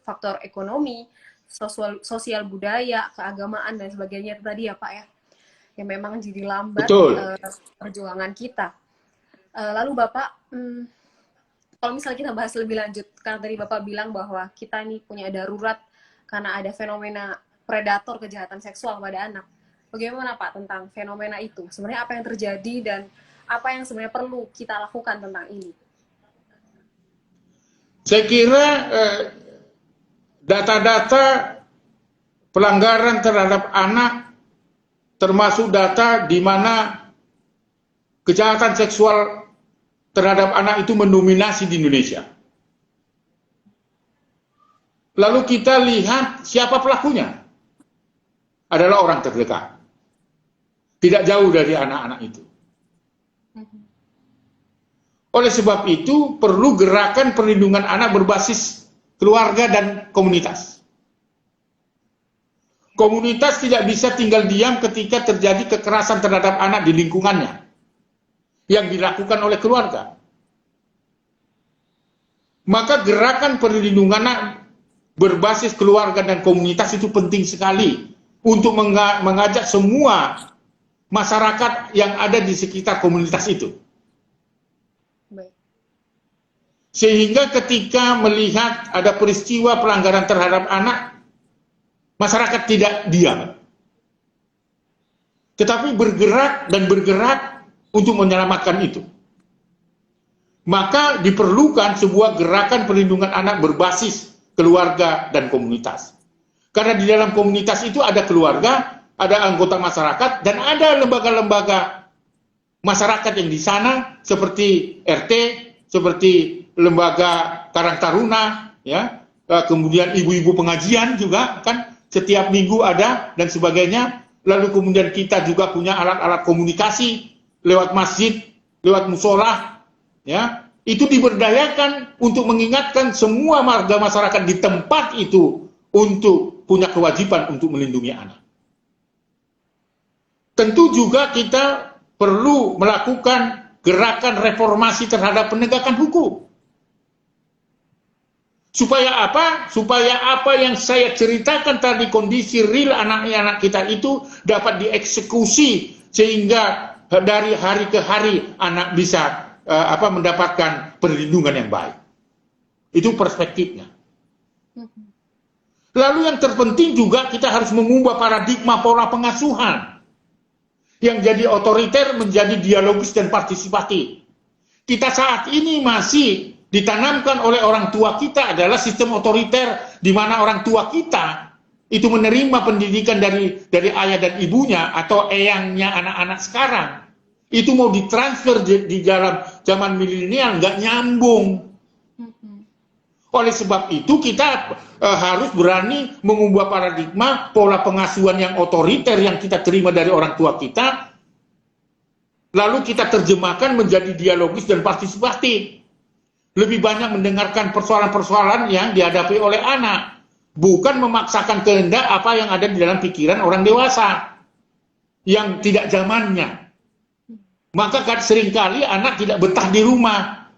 [SPEAKER 1] faktor ekonomi, sosial budaya, keagamaan, dan sebagainya itu tadi ya Pak ya, yang memang jadi lambat perjuangan kita. Lalu Bapak, kalau misalnya kita bahas lebih lanjut, karena tadi Bapak bilang bahwa kita nih punya darurat karena ada fenomena predator kejahatan seksual pada anak. Bagaimana Pak tentang fenomena itu? Sebenarnya apa yang terjadi dan apa yang sebenarnya perlu kita lakukan tentang ini?
[SPEAKER 2] Saya kira data-data pelanggaran terhadap anak termasuk data di mana kejahatan seksual terhadap anak itu mendominasi di Indonesia. Lalu kita lihat siapa pelakunya. Adalah orang terdekat. Tidak jauh dari anak-anak itu. Oleh sebab itu, perlu gerakan perlindungan anak berbasis keluarga dan komunitas. Komunitas tidak bisa tinggal diam ketika terjadi kekerasan terhadap anak di lingkungannya yang dilakukan oleh keluarga. Maka gerakan perlindungan anak berbasis keluarga dan komunitas itu penting sekali untuk mengajak semua masyarakat yang ada di sekitar komunitas itu. Sehingga ketika melihat ada peristiwa pelanggaran terhadap anak, masyarakat tidak diam. Tetapi bergerak untuk menyelamatkan itu. Maka diperlukan sebuah gerakan perlindungan anak berbasis keluarga dan komunitas. Karena di dalam komunitas itu ada keluarga, ada anggota masyarakat, dan ada lembaga-lembaga masyarakat yang di sana seperti RT, seperti lembaga Karang Taruna, ya, kemudian ibu-ibu pengajian juga kan setiap minggu ada dan sebagainya. Lalu kemudian kita juga punya alat-alat komunikasi lewat masjid, lewat musola, ya, itu diberdayakan untuk mengingatkan semua warga masyarakat di tempat itu untuk punya kewajiban untuk melindungi anak. Tentu juga kita perlu melakukan gerakan reformasi terhadap penegakan hukum. Supaya apa? Supaya apa yang saya ceritakan tadi, kondisi real anak-anak kita itu dapat dieksekusi sehingga dari hari ke hari anak bisa mendapatkan perlindungan yang baik. Itu perspektifnya. Lalu yang terpenting juga kita harus mengubah paradigma pola pengasuhan. Yang jadi otoriter menjadi dialogis dan partisipatif. Kita saat ini masih ditanamkan oleh orang tua kita adalah sistem otoriter di mana orang tua kita itu menerima pendidikan dari ayah dan ibunya atau eyangnya anak-anak sekarang. Itu mau ditransfer di dalam zaman milenial nggak nyambung. Oleh sebab itu kita harus berani mengubah paradigma pola pengasuhan yang otoriter yang kita terima dari orang tua kita, lalu kita terjemahkan menjadi dialogis dan partisipatif. Lebih banyak mendengarkan persoalan-persoalan yang dihadapi oleh anak, bukan memaksakan kehendak apa yang ada di dalam pikiran orang dewasa yang tidak zamannya. Maka seringkali anak tidak betah di rumah.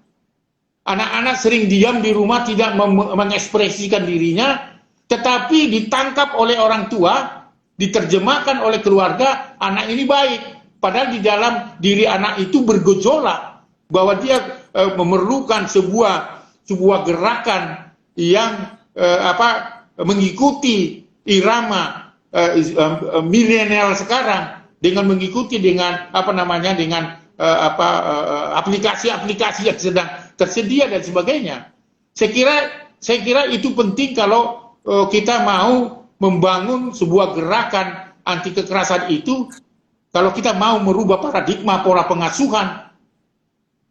[SPEAKER 2] Anak-anak sering diam di rumah, tidak mengekspresikan dirinya, tetapi ditangkap oleh orang tua, diterjemahkan oleh keluarga, anak ini baik. Padahal di dalam diri anak itu bergejolak, bahwa dia memerlukan sebuah gerakan yang mengikuti irama milenial sekarang, dengan mengikuti dengan aplikasi-aplikasi yang sedang tersedia dan sebagainya. Saya kira itu penting kalau kita mau membangun sebuah gerakan anti kekerasan itu, kalau kita mau merubah paradigma pola pengasuhan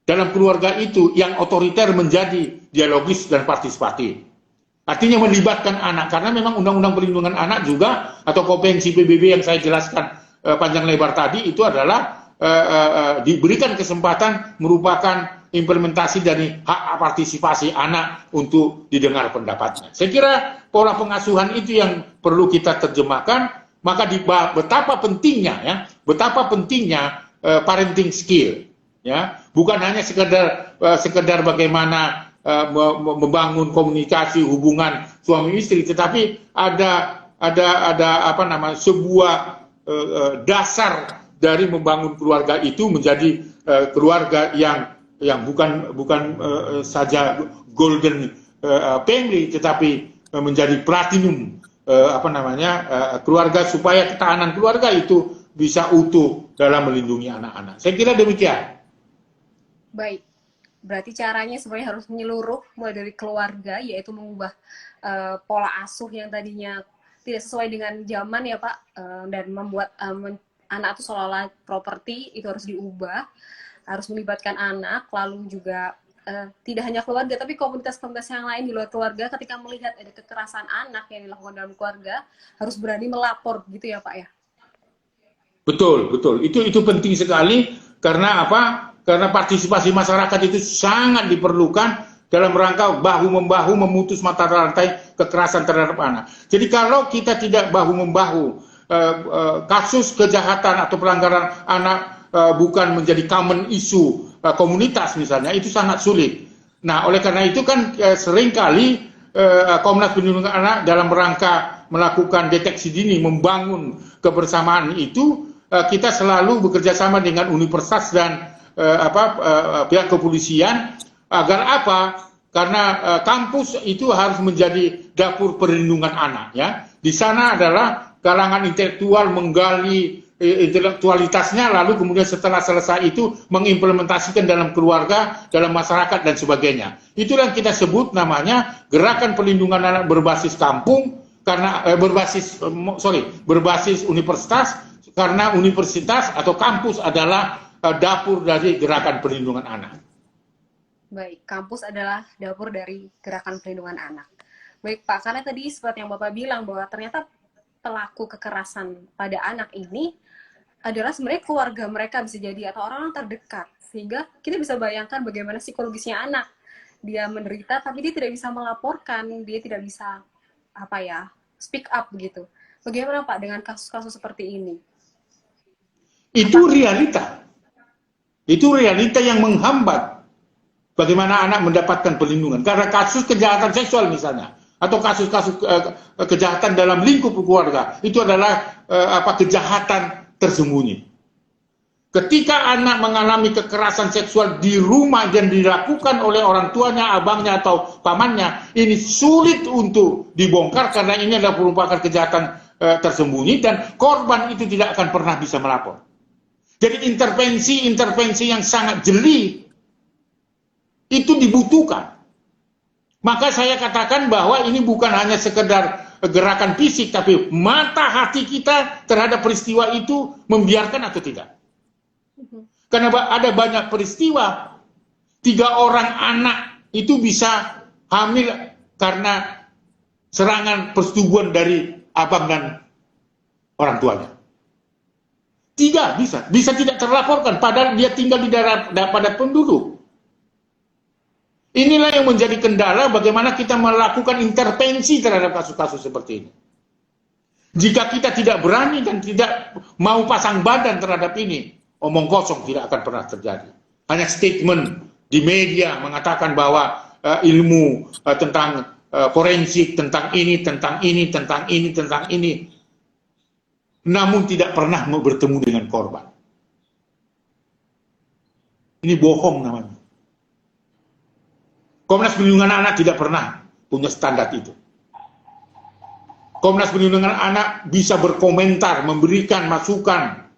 [SPEAKER 2] dalam keluarga itu yang otoriter menjadi dialogis dan partisipatif. Artinya melibatkan anak, karena memang Undang-Undang Perlindungan Anak juga atau Konvensi PBB yang saya jelaskan panjang lebar tadi itu adalah diberikan kesempatan merupakan implementasi dari hak partisipasi anak untuk didengar pendapatnya. Saya kira pola pengasuhan itu yang perlu kita terjemahkan, maka betapa pentingnya parenting skill, ya, bukan hanya sekedar bagaimana membangun komunikasi hubungan suami istri, tetapi ada sebuah dasar dari membangun keluarga itu menjadi keluarga yang bukan saja golden family, tetapi menjadi platinum keluarga, supaya ketahanan keluarga itu bisa utuh dalam melindungi anak-anak. Saya kira demikian.
[SPEAKER 1] Baik, berarti caranya sebenarnya harus menyeluruh mulai dari keluarga, yaitu mengubah pola asuh yang tadinya tidak sesuai dengan zaman ya Pak, dan membuat anak itu seolah-olah properti, itu harus diubah, harus melibatkan anak, lalu juga tidak hanya keluarga, tapi komunitas-komunitas yang lain di luar keluarga ketika melihat ada kekerasan anak yang dilakukan dalam keluarga, harus berani melapor, gitu ya Pak ya?
[SPEAKER 2] Betul. Itu penting sekali, karena apa? Karena partisipasi masyarakat itu sangat diperlukan dalam rangka bahu-membahu memutus mata rantai kekerasan terhadap anak. Jadi kalau kita tidak bahu-membahu, kasus kejahatan atau pelanggaran anak bukan menjadi common issue komunitas misalnya, itu sangat sulit. Nah, oleh karena itu kan seringkali Komnas Perlindungan Anak dalam rangka melakukan deteksi dini, membangun kebersamaan itu, kita selalu bekerja sama dengan universitas dan pihak kepolisian, agar apa? Karena kampus itu harus menjadi dapur perlindungan anak, ya. Di sana adalah kalangan intelektual menggali intelektualitasnya, lalu kemudian setelah selesai itu mengimplementasikan dalam keluarga, dalam masyarakat dan sebagainya. Itulah yang kita sebut namanya gerakan perlindungan anak berbasis kampung, karena berbasis universitas, karena universitas atau kampus adalah dapur dari gerakan perlindungan anak.
[SPEAKER 1] Baik, kampus adalah dapur dari gerakan perlindungan anak. Baik Pak, karena tadi seperti yang Bapak bilang bahwa ternyata pelaku kekerasan pada anak ini adalah sebenarnya keluarga mereka, bisa jadi, atau orang-orang terdekat, sehingga kita bisa bayangkan bagaimana psikologisnya anak. Dia menderita tapi dia tidak bisa melaporkan, dia tidak bisa speak up gitu. Bagaimana Pak dengan kasus-kasus seperti ini?
[SPEAKER 2] Itu realita. Itu realita yang menghambat bagaimana anak mendapatkan perlindungan. Karena kasus kejahatan seksual misalnya, atau kasus-kasus kejahatan dalam lingkup keluarga, itu adalah kejahatan tersembunyi. Ketika anak mengalami kekerasan seksual di rumah dan dilakukan oleh orang tuanya, abangnya atau pamannya, ini sulit untuk dibongkar karena ini adalah merupakan kejahatan tersembunyi dan korban itu tidak akan pernah bisa melapor. Jadi intervensi yang sangat jeli itu dibutuhkan. Maka saya katakan bahwa ini bukan hanya sekedar gerakan fisik, tapi mata hati kita terhadap peristiwa itu membiarkan atau tidak. Karena ada banyak peristiwa, 3 orang anak itu bisa hamil karena serangan persetubuhan dari abang dan orang tuanya. 3 bisa tidak terlaporkan, padahal dia tinggal di daerah padat penduduk. Inilah yang menjadi kendala bagaimana kita melakukan intervensi terhadap kasus-kasus seperti ini. Jika kita tidak berani dan tidak mau pasang badan terhadap ini, omong kosong tidak akan pernah terjadi. Hanya statement di media mengatakan bahwa ilmu tentang forensik, tentang ini, tentang ini, tentang ini, tentang ini, namun tidak pernah bertemu dengan korban. Ini bohong namanya. Komnas Perlindungan Anak tidak pernah punya standar itu. Komnas Perlindungan Anak bisa berkomentar, memberikan masukan,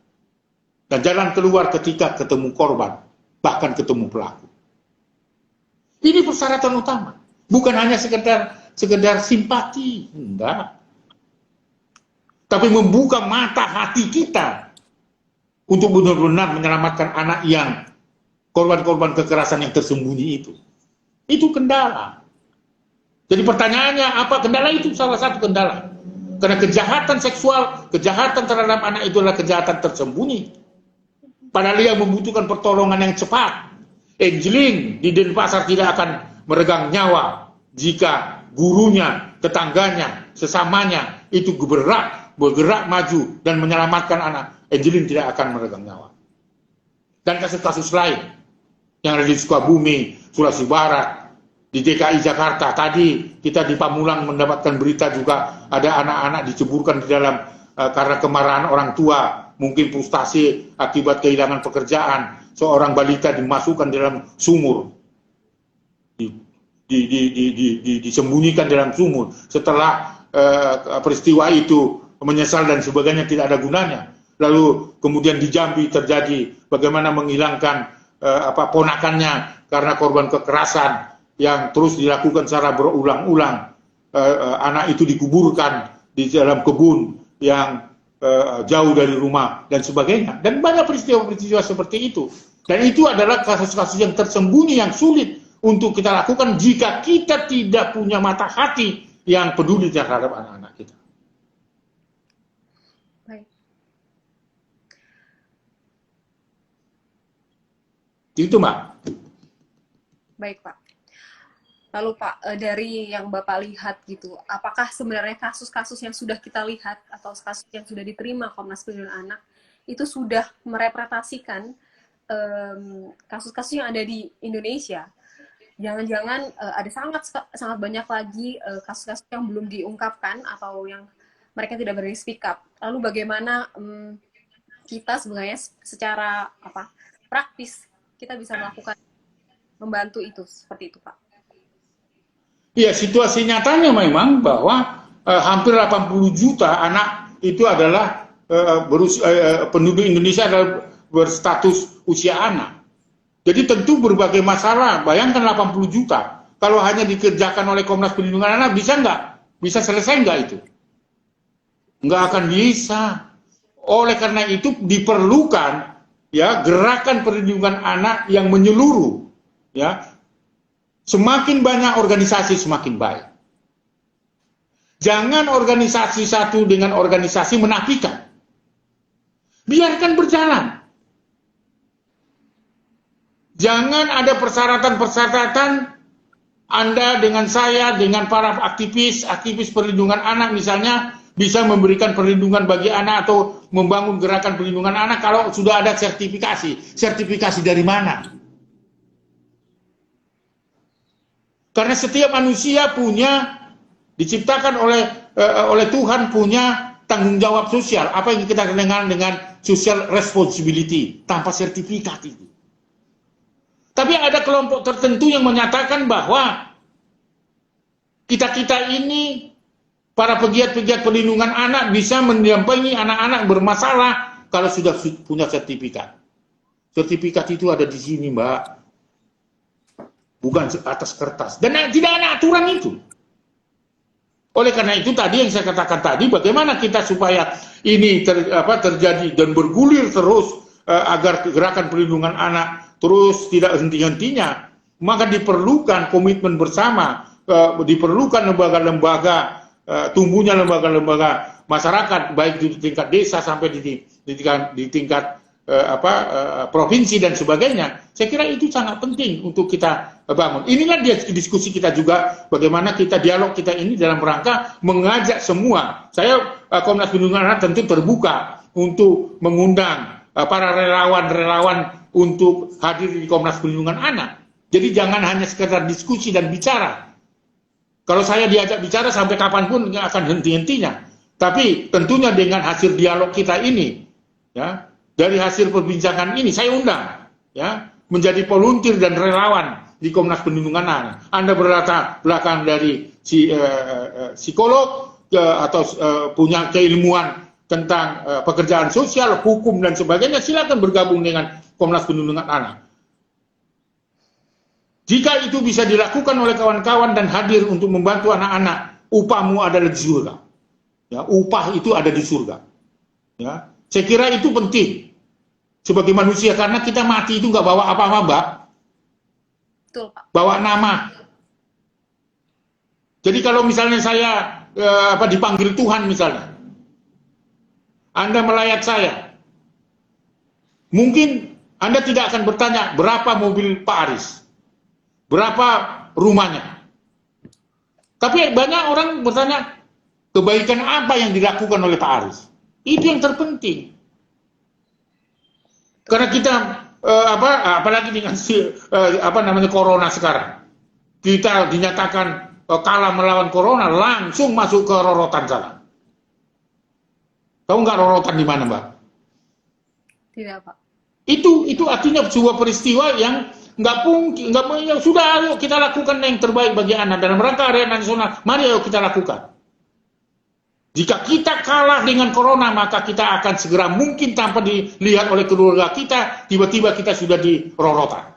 [SPEAKER 2] dan jalan keluar ketika ketemu korban, bahkan ketemu pelaku. Ini persyaratan utama. Bukan hanya sekedar simpati, enggak. Tapi membuka mata hati kita untuk benar-benar menyelamatkan anak yang korban-korban kekerasan yang tersembunyi itu. Itu kendala. Jadi pertanyaannya apa kendala itu? Salah satu kendala. Karena kejahatan seksual, kejahatan terhadap anak itu adalah kejahatan tersembunyi. Padahal dia membutuhkan pertolongan yang cepat. Angeline di Denpasar tidak akan meregang nyawa jika gurunya, tetangganya, sesamanya itu bergerak maju dan menyelamatkan anak. Angeline tidak akan meregang nyawa. Dan kasus-kasus lain yang ada di Sukabumi, Sulawesi Barat, di DKI Jakarta. Tadi kita di Pamulang mendapatkan berita juga ada anak-anak diceburkan di dalam karena kemarahan orang tua, mungkin frustasi akibat kehilangan pekerjaan. Seorang balita dimasukkan dalam sumur, disembunyikan dalam sumur. Setelah peristiwa itu menyesal dan sebagainya, tidak ada gunanya. Lalu kemudian di Jambi terjadi bagaimana menghilangkan ponakannya karena korban kekerasan yang terus dilakukan secara berulang-ulang. Anak itu dikuburkan di dalam kebun yang jauh dari rumah dan sebagainya. Dan banyak peristiwa-peristiwa seperti itu. Dan itu adalah kasus-kasus yang tersembunyi yang sulit untuk kita lakukan jika kita tidak punya mata hati yang peduli terhadap anak-anak kita.
[SPEAKER 1] Baik.
[SPEAKER 2] Itu, Mbak.
[SPEAKER 1] Baik, Pak. Lalu Pak, dari yang Bapak lihat gitu, apakah sebenarnya kasus-kasus yang sudah kita lihat atau kasus yang sudah diterima Komnas Perlindungan Anak itu sudah merepresentasikan kasus-kasus yang ada di Indonesia? Jangan-jangan ada sangat banyak lagi kasus-kasus yang belum diungkapkan atau yang mereka tidak berani speak up. Lalu bagaimana kita sebenarnya secara praktis kita bisa membantu itu seperti itu, Pak?
[SPEAKER 2] Ya, situasi nyatanya memang bahwa hampir 80 juta anak itu adalah penduduk Indonesia adalah berstatus usia anak. Jadi tentu berbagai masalah. Bayangkan 80 juta. Kalau hanya dikerjakan oleh Komnas Perlindungan Anak, bisa nggak? Bisa selesai nggak itu? Nggak akan bisa. Oleh karena itu diperlukan ya gerakan perlindungan anak yang menyeluruh. Ya, semakin banyak organisasi semakin baik. Jangan organisasi satu dengan organisasi menafikan. Biarkan berjalan. Jangan ada persyaratan-persyaratan Anda dengan saya, dengan para aktivis perlindungan anak misalnya, bisa memberikan perlindungan bagi anak atau membangun gerakan perlindungan anak kalau sudah ada sertifikasi. Sertifikasi dari mana? Karena setiap manusia diciptakan oleh Tuhan punya tanggung jawab sosial. Apa yang kita kenal dengan social responsibility tanpa sertifikat itu. Tapi ada kelompok tertentu yang menyatakan bahwa kita ini, para pegiat-pegiat perlindungan anak, bisa mendampingi anak-anak bermasalah kalau sudah punya sertifikat. Sertifikat itu ada di sini, Mbak. Bukan atas kertas. Dan tidak ada aturan itu. Oleh karena itu tadi yang saya katakan tadi, bagaimana kita supaya ini terjadi dan bergulir terus agar gerakan perlindungan anak terus tidak henti-hentinya, maka diperlukan komitmen bersama, diperlukan lembaga-lembaga, tumbuhnya lembaga-lembaga masyarakat, baik di tingkat desa sampai di tingkat provinsi dan sebagainya. Saya kira itu sangat penting untuk kita bangun. Inilah diskusi kita juga, bagaimana dialog kita ini dalam rangka mengajak semua. Saya Komnas Perlindungan Anak tentu terbuka untuk mengundang para relawan-relawan untuk hadir di Komnas Perlindungan Anak. Jadi jangan hanya sekedar diskusi dan bicara. Kalau saya diajak bicara sampai kapanpun nggak akan henti-hentinya. Tapi tentunya dengan hasil dialog kita ini, ya, dari hasil perbincangan ini saya undang, ya, menjadi volunteer dan relawan di Komnas Perlindungan Anak. Anda berlatar belakang dari psikolog atau punya keilmuan tentang pekerjaan sosial, hukum dan sebagainya, silakan bergabung dengan Komnas Perlindungan Anak. Jika itu bisa dilakukan oleh kawan-kawan dan hadir untuk membantu anak-anak, upahmu adalah di surga. Ya, upah itu ada di surga. Ya, saya kira itu penting sebagai manusia, karena kita mati itu nggak bawa apa-apa, Mbak.
[SPEAKER 1] Betul, Pak.
[SPEAKER 2] Bawa nama. Jadi kalau misalnya saya dipanggil Tuhan misalnya, Anda melayat saya, mungkin Anda tidak akan bertanya berapa mobil Pak Aris, berapa rumahnya. Tapi banyak orang bertanya kebaikan apa yang dilakukan oleh Pak Aris. Itu yang terpenting. Karena kita apalagi dengan corona sekarang, kita dinyatakan kalah melawan corona, langsung masuk ke rorotan sana. Tahu nggak rorotan di mana, Mbak?
[SPEAKER 1] Tidak, Pak.
[SPEAKER 2] Itu artinya sebuah peristiwa yang nggak mungkin, ya sudah, ayo kita lakukan yang terbaik bagi anak dalam rangka hari nasional. Mari ayo kita lakukan. Jika kita kalah dengan corona, maka kita akan segera mungkin tanpa dilihat oleh keluarga kita, tiba-tiba kita sudah di rorotan.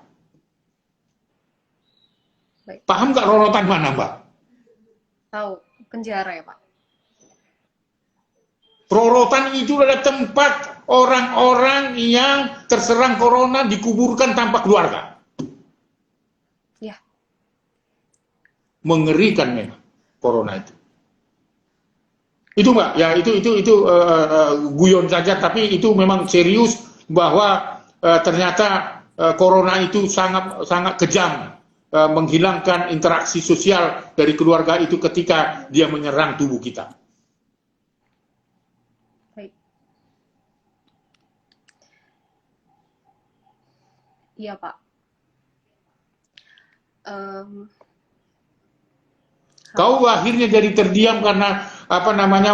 [SPEAKER 1] Baik.
[SPEAKER 2] Paham nggak rorotan mana, Mbak?
[SPEAKER 1] Tahu, penjara ya, Pak.
[SPEAKER 2] Rorotan itu adalah tempat orang-orang yang terserang corona dikuburkan tanpa keluarga.
[SPEAKER 1] Ya.
[SPEAKER 2] Mengerikan memang corona itu. Itu Mbak, ya itu guyon saja, tapi itu memang serius bahwa ternyata corona itu sangat kejam, menghilangkan interaksi sosial dari keluarga itu ketika dia menyerang tubuh kita.
[SPEAKER 1] Baik. Iya, Pak.
[SPEAKER 2] Kau akhirnya jadi terdiam karena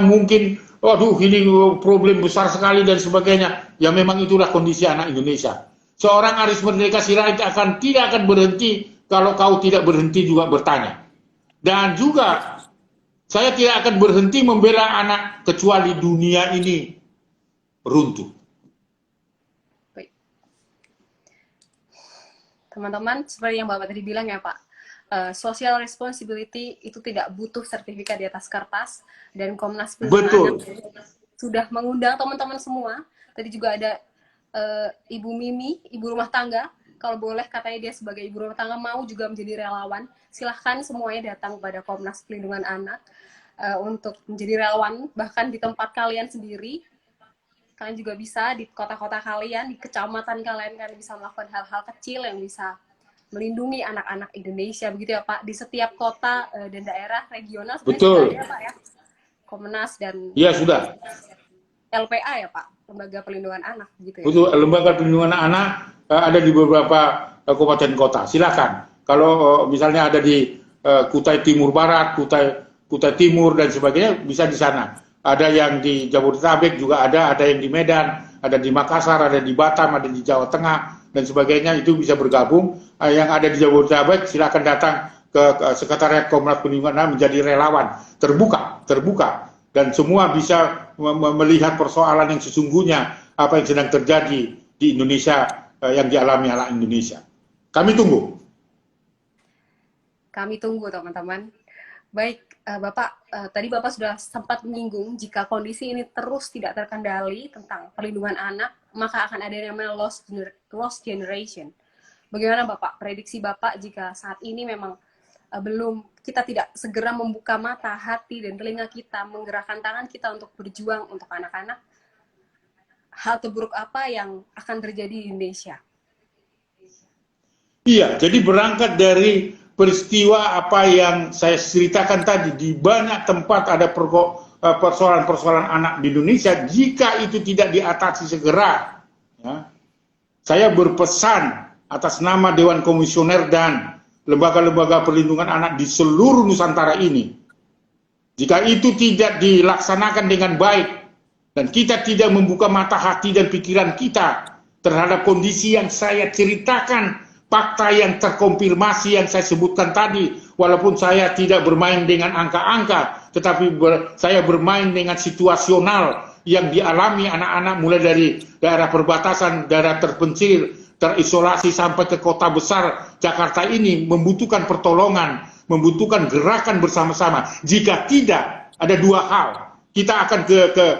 [SPEAKER 2] mungkin waduh ini problem besar sekali dan sebagainya. Ya memang itulah kondisi anak Indonesia. Seorang Aris Merdeka Sirait tidak akan berhenti kalau kau tidak berhenti juga bertanya. Dan juga saya tidak akan berhenti membela anak kecuali dunia ini runtuh.
[SPEAKER 1] Baik. Teman-teman, seperti yang Bapak tadi bilang ya, Pak. Social responsibility itu tidak butuh sertifikat di atas kertas, dan Komnas Perlindungan Anak sudah mengundang teman-teman semua. Tadi juga ada Ibu Mimi, ibu rumah tangga. Kalau boleh, katanya dia sebagai ibu rumah tangga mau juga menjadi relawan. Silahkan semuanya datang pada Komnas Perlindungan Anak untuk menjadi relawan, bahkan di tempat kalian sendiri. Kalian juga bisa di kota-kota kalian, di kecamatan kalian bisa melakukan hal-hal kecil yang bisa melindungi anak-anak Indonesia begitu ya Pak, di setiap kota dan daerah regional sebenarnya sudah ada
[SPEAKER 2] Betul.
[SPEAKER 1] ya Pak ya, Komnas dan
[SPEAKER 2] Iya sudah.
[SPEAKER 1] LPA ya Pak, Lembaga Perlindungan Anak gitu ya.
[SPEAKER 2] Untuk lembaga perlindungan anak ada di beberapa kabupaten kota. Silakan. Kalau misalnya ada di Kutai Timur Barat, Kutai Timur dan sebagainya bisa di sana. Ada yang di Jabodetabek juga ada yang di Medan, ada di Makassar, ada di Batam, ada di Jawa Tengah dan sebagainya, itu bisa bergabung. Yang ada di Jabodetabek silakan datang ke Sekretariat Komnas Perlindungan Anak menjadi relawan, terbuka dan semua bisa melihat persoalan yang sesungguhnya apa yang sedang terjadi di Indonesia yang dialami anak Indonesia. Kami tunggu.
[SPEAKER 1] Kami tunggu teman-teman. Baik, Bapak, tadi Bapak sudah sempat menyinggung jika kondisi ini terus tidak terkendali tentang perlindungan anak, maka akan ada yang namanya lost generation. Bagaimana Bapak, prediksi Bapak jika saat ini memang belum, kita tidak segera membuka mata, hati, dan telinga kita, menggerakkan tangan kita untuk berjuang untuk anak-anak, hal terburuk apa yang akan terjadi di Indonesia?
[SPEAKER 2] Iya, jadi berangkat dari peristiwa apa yang saya ceritakan tadi, di banyak tempat ada persoalan-persoalan anak di Indonesia, jika itu tidak diatasi segera, ya, saya berpesan atas nama Dewan Komisioner dan lembaga-lembaga perlindungan anak di seluruh Nusantara ini, jika itu tidak dilaksanakan dengan baik, dan kita tidak membuka mata hati dan pikiran kita terhadap kondisi yang saya ceritakan, fakta yang terkonfirmasi yang saya sebutkan tadi, walaupun saya tidak bermain dengan angka-angka, tetapi saya bermain dengan situasional yang dialami anak-anak mulai dari daerah perbatasan, daerah terpencil, terisolasi sampai ke kota besar Jakarta ini membutuhkan pertolongan, membutuhkan gerakan bersama-sama. Jika tidak, ada dua hal. Kita akan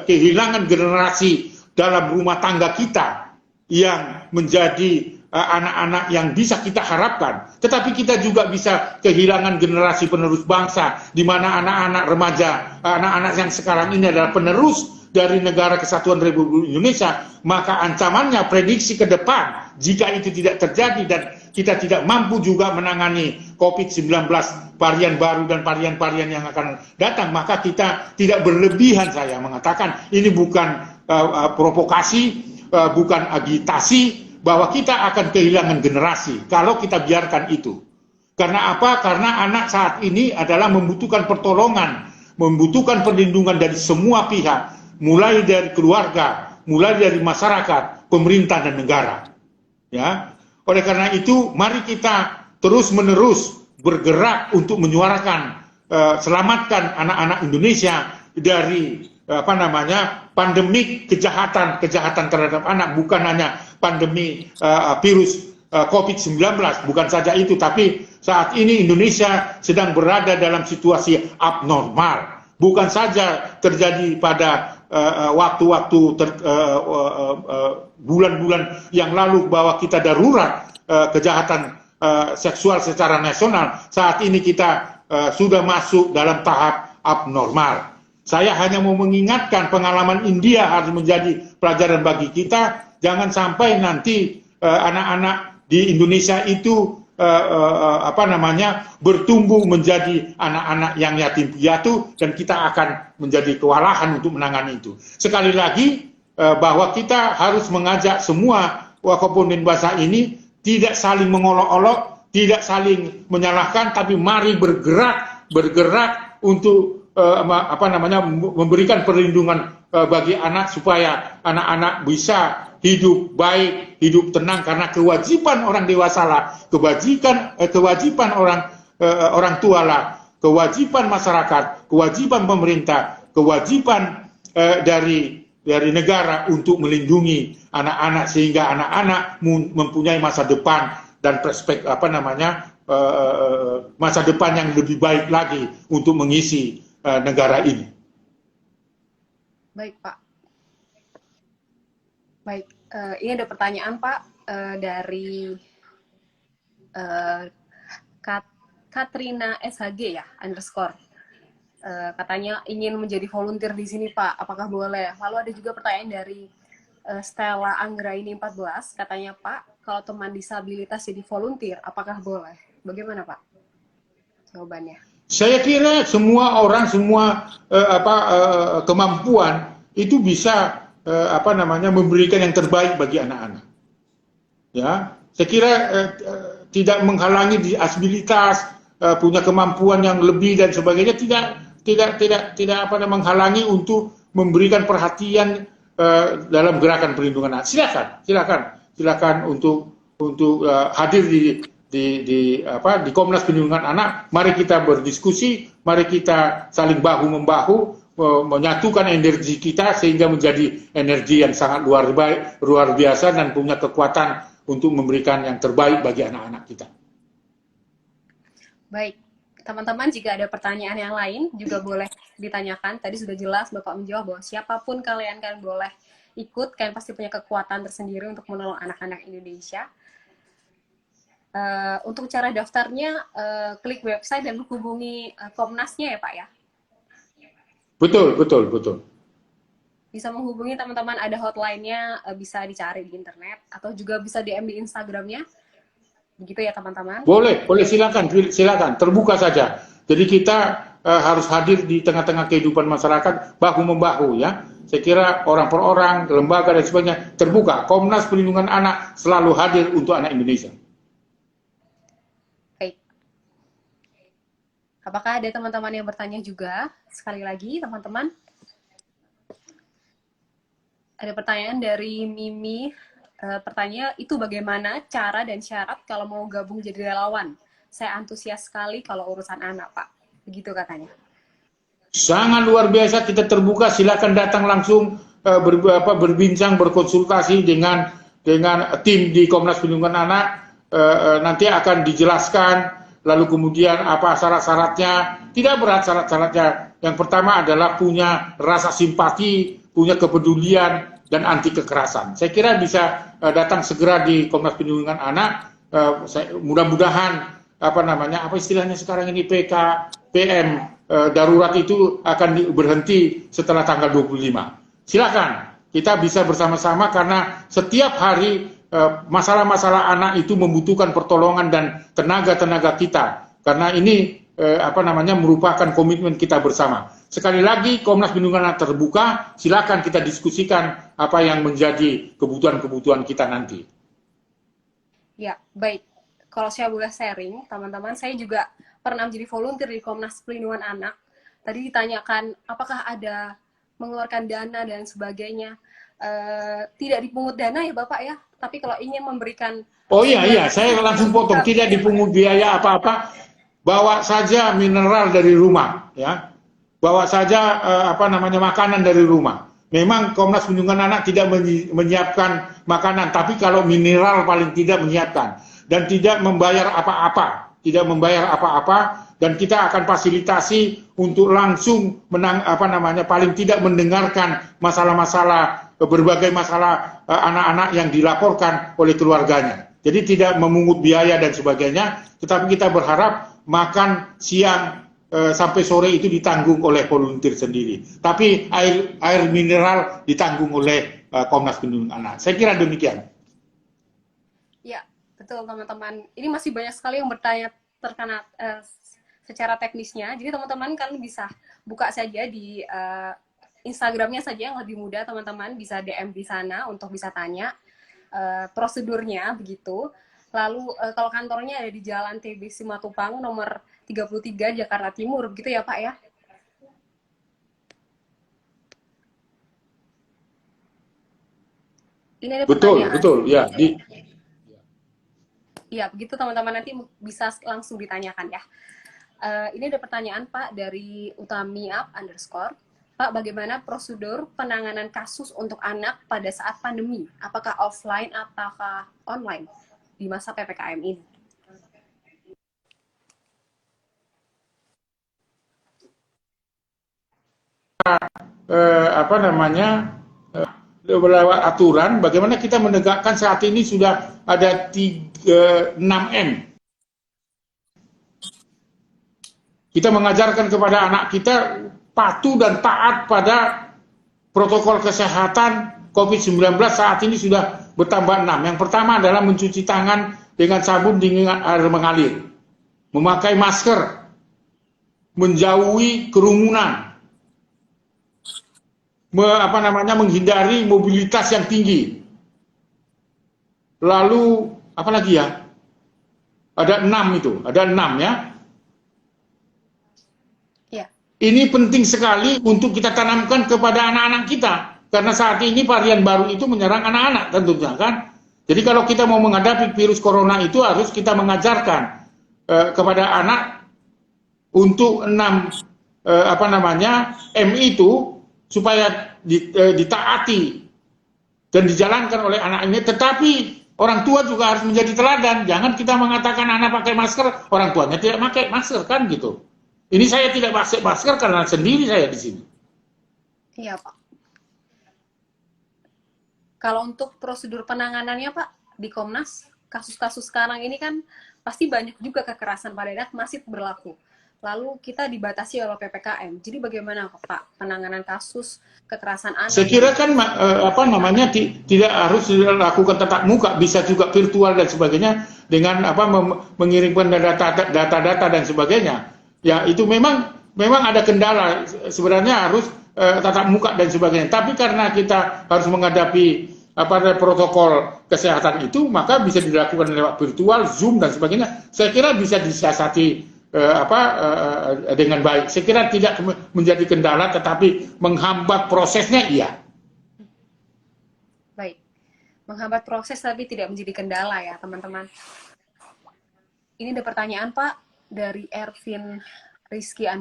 [SPEAKER 2] kehilangan generasi dalam rumah tangga kita yang menjadi anak-anak yang bisa kita harapkan, tetapi kita juga bisa kehilangan generasi penerus bangsa, di mana anak-anak remaja, anak-anak yang sekarang ini adalah penerus dari negara kesatuan Republik Indonesia. Maka ancamannya, prediksi ke depan, jika itu tidak terjadi dan kita tidak mampu juga menangani COVID-19 varian baru dan varian-varian yang akan datang, maka kita tidak berlebihan. Saya mengatakan ini bukan provokasi, bukan agitasi, bahwa kita akan kehilangan generasi kalau kita biarkan itu. Karena apa? Karena anak saat ini adalah membutuhkan pertolongan, membutuhkan perlindungan dari semua pihak, mulai dari keluarga, mulai dari masyarakat, pemerintah dan negara. Ya, oleh karena itu, mari kita terus-menerus bergerak untuk menyuarakan, selamatkan anak-anak Indonesia dari pandemik kejahatan terhadap anak, bukan hanya pandemi virus COVID-19, bukan saja itu, tapi saat ini Indonesia sedang berada dalam situasi abnormal. Bukan saja terjadi pada waktu-waktu bulan-bulan yang lalu bahwa kita darurat kejahatan seksual secara nasional. Saat ini kita sudah masuk dalam tahap abnormal. Saya hanya mau mengingatkan pengalaman India harus menjadi pelajaran bagi kita. Jangan sampai nanti anak-anak di Indonesia itu bertumbuh menjadi anak-anak yang yatim piatu, dan kita akan menjadi kewalahan untuk menangani itu. Sekali lagi bahwa kita harus mengajak semua komponen bangsa ini tidak saling mengolok-olok, tidak saling menyalahkan, tapi mari bergerak untuk memberikan perlindungan bagi anak supaya anak-anak bisa hidup baik, hidup tenang, karena kewajiban orang dewasa lah, kewajiban orang tua lah, kewajiban masyarakat, kewajiban pemerintah, kewajiban dari negara untuk melindungi anak-anak sehingga anak-anak mempunyai masa depan dan perspektif masa depan yang lebih baik lagi untuk mengisi negara ini.
[SPEAKER 1] Baik Pak. Baik, ini ada pertanyaan Pak dari Katrina SHG ya _ katanya ingin menjadi volunteer di sini Pak, apakah boleh? Lalu ada juga pertanyaan dari Stella Anggraini 14 katanya, Pak, kalau teman disabilitas jadi volunteer, apakah boleh? Bagaimana, Pak? Jawabannya.
[SPEAKER 2] Saya kira semua orang, semua kemampuan itu bisa memberikan yang terbaik bagi anak-anak. Ya, saya kira tidak menghalangi disabilitas, punya kemampuan yang lebih dan sebagainya, tidak menghalangi untuk memberikan perhatian dalam gerakan perlindungan anak. Silakan untuk hadir di Komnas Perlindungan Anak. Mari kita berdiskusi, mari kita saling bahu membahu, menyatukan energi kita sehingga menjadi energi yang sangat luar biasa dan punya kekuatan untuk memberikan yang terbaik bagi anak-anak kita.
[SPEAKER 1] Baik, teman-teman, jika ada pertanyaan yang lain juga boleh ditanyakan. Tadi sudah jelas Bapak menjawab bahwa siapapun kalian boleh ikut, kalian pasti punya kekuatan tersendiri untuk menolong anak-anak Indonesia. Untuk cara daftarnya, klik website dan hubungi Komnasnya ya Pak ya?
[SPEAKER 2] Betul.
[SPEAKER 1] Bisa menghubungi teman-teman, ada hotline-nya, bisa dicari di internet, atau juga bisa DM di Instagramnya. Begitu ya teman-teman?
[SPEAKER 2] Boleh, silakan, terbuka saja. Jadi kita harus hadir di tengah-tengah kehidupan masyarakat, bahu-membahu ya. Saya kira orang per orang, lembaga dan sebagainya terbuka. Komnas Perlindungan Anak selalu hadir untuk anak Indonesia.
[SPEAKER 1] Baik. Apakah ada teman-teman yang bertanya juga? Sekali lagi teman-teman. Ada pertanyaan dari Mimi. Pertanyaan itu bagaimana cara dan syarat kalau mau gabung jadi relawan? Saya antusias sekali kalau urusan anak, Pak. Begitu katanya.
[SPEAKER 2] Sangat luar biasa, kita terbuka, silakan datang langsung berbincang, berkonsultasi dengan tim di Komnas Perlindungan Anak. Nanti akan dijelaskan, lalu kemudian apa syarat-syaratnya. Tidak berat syarat-syaratnya. Yang pertama adalah punya rasa simpati, punya kepedulian, dan anti kekerasan. Saya kira bisa datang segera di Komnas Perlindungan Anak. Mudah-mudahan apa istilahnya sekarang ini PM darurat itu akan berhenti setelah tanggal 25. Silakan, kita bisa bersama-sama karena setiap hari masalah-masalah anak itu membutuhkan pertolongan dan tenaga-tenaga kita. Karena ini merupakan komitmen kita bersama. Sekali lagi, Komnas Perlindungan Anak terbuka, silakan kita diskusikan apa yang menjadi kebutuhan-kebutuhan kita nanti.
[SPEAKER 1] Ya, baik. Kalau saya boleh sharing, teman-teman, saya juga pernah menjadi volunteer di Komnas Perlindungan Anak. Tadi ditanyakan, apakah ada mengeluarkan dana dan sebagainya. Tidak dipungut dana ya Bapak ya, tapi kalau ingin memberikan...
[SPEAKER 2] Oh iya, saya langsung potong, tidak dipungut biaya apa-apa, bawa saja mineral dari rumah, ya. Bawa saja makanan dari rumah. Memang Komnas Perlindungan Anak tidak menyiapkan makanan, tapi kalau mineral paling tidak menyiapkan dan tidak membayar apa-apa, dan kita akan fasilitasi untuk langsung paling tidak mendengarkan masalah-masalah, berbagai masalah anak-anak yang dilaporkan oleh keluarganya. Jadi tidak memungut biaya dan sebagainya, tetapi kita berharap makan siang sampai sore itu ditanggung oleh volunteer sendiri. Tapi air mineral ditanggung oleh Komnas Perlindungan Anak. Saya kira demikian.
[SPEAKER 1] Ya, betul teman-teman. Ini masih banyak sekali yang bertanya terkena secara teknisnya. Jadi teman-teman kalian bisa buka saja di Instagramnya saja yang lebih mudah, teman-teman bisa DM di sana untuk bisa tanya prosedurnya begitu. Lalu kalau kantornya ada di Jalan TB Simatupang nomor 33 Jakarta Timur, begitu ya Pak ya? Ini ada pertanyaan.
[SPEAKER 2] Betul, ya.
[SPEAKER 1] Ya, begitu teman-teman, nanti bisa langsung ditanyakan ya. Ini ada pertanyaan Pak dari Utamiap _ Pak, bagaimana prosedur penanganan kasus untuk anak pada saat pandemi? Apakah offline ataukah online di masa PPKM ini?
[SPEAKER 2] Lewat aturan, bagaimana kita menegakkan saat ini sudah ada 6M. Kita mengajarkan kepada anak kita patuh dan taat pada protokol kesehatan COVID-19 saat ini sudah bertambah 6. Yang pertama adalah mencuci tangan dengan sabun dengan air mengalir, memakai masker, menjauhi kerumunan, menghindari mobilitas yang tinggi. Lalu apa lagi ya? Ada 6 itu, ada 6 ya.
[SPEAKER 1] Ya.
[SPEAKER 2] Ini penting sekali untuk kita tanamkan kepada anak-anak kita. Karena saat ini varian baru itu menyerang anak-anak tentunya kan. Jadi kalau kita mau menghadapi virus corona itu harus kita mengajarkan kepada anak untuk 6 M itu supaya ditaati dan dijalankan oleh anak ini. Tetapi orang tua juga harus menjadi teladan. Jangan kita mengatakan anak pakai masker, orang tuanya tidak pakai masker kan gitu. Ini saya tidak pakai masker karena sendiri saya di sini.
[SPEAKER 1] Iya, Pak. Kalau untuk prosedur penanganannya, Pak, di Komnas, kasus-kasus sekarang ini kan pasti banyak juga kekerasan pada anak masih berlaku. Lalu kita dibatasi oleh PPKM. Jadi bagaimana, Pak, penanganan kasus kekerasan anak?
[SPEAKER 2] Saya kira kan tidak harus dilakukan tatap muka, bisa juga virtual dan sebagainya dengan mengirimkan data-data dan sebagainya. Ya itu memang ada kendala sebenarnya harus tatap muka dan sebagainya. Tapi karena kita harus menghadapi protokol kesehatan itu, maka bisa dilakukan lewat virtual, Zoom dan sebagainya. Saya kira bisa disiasati dengan baik. Saya kira tidak menjadi kendala, tetapi menghambat prosesnya iya.
[SPEAKER 1] Baik, menghambat proses tapi tidak menjadi kendala ya teman-teman. Ini ada pertanyaan Pak dari Ervin Rizky _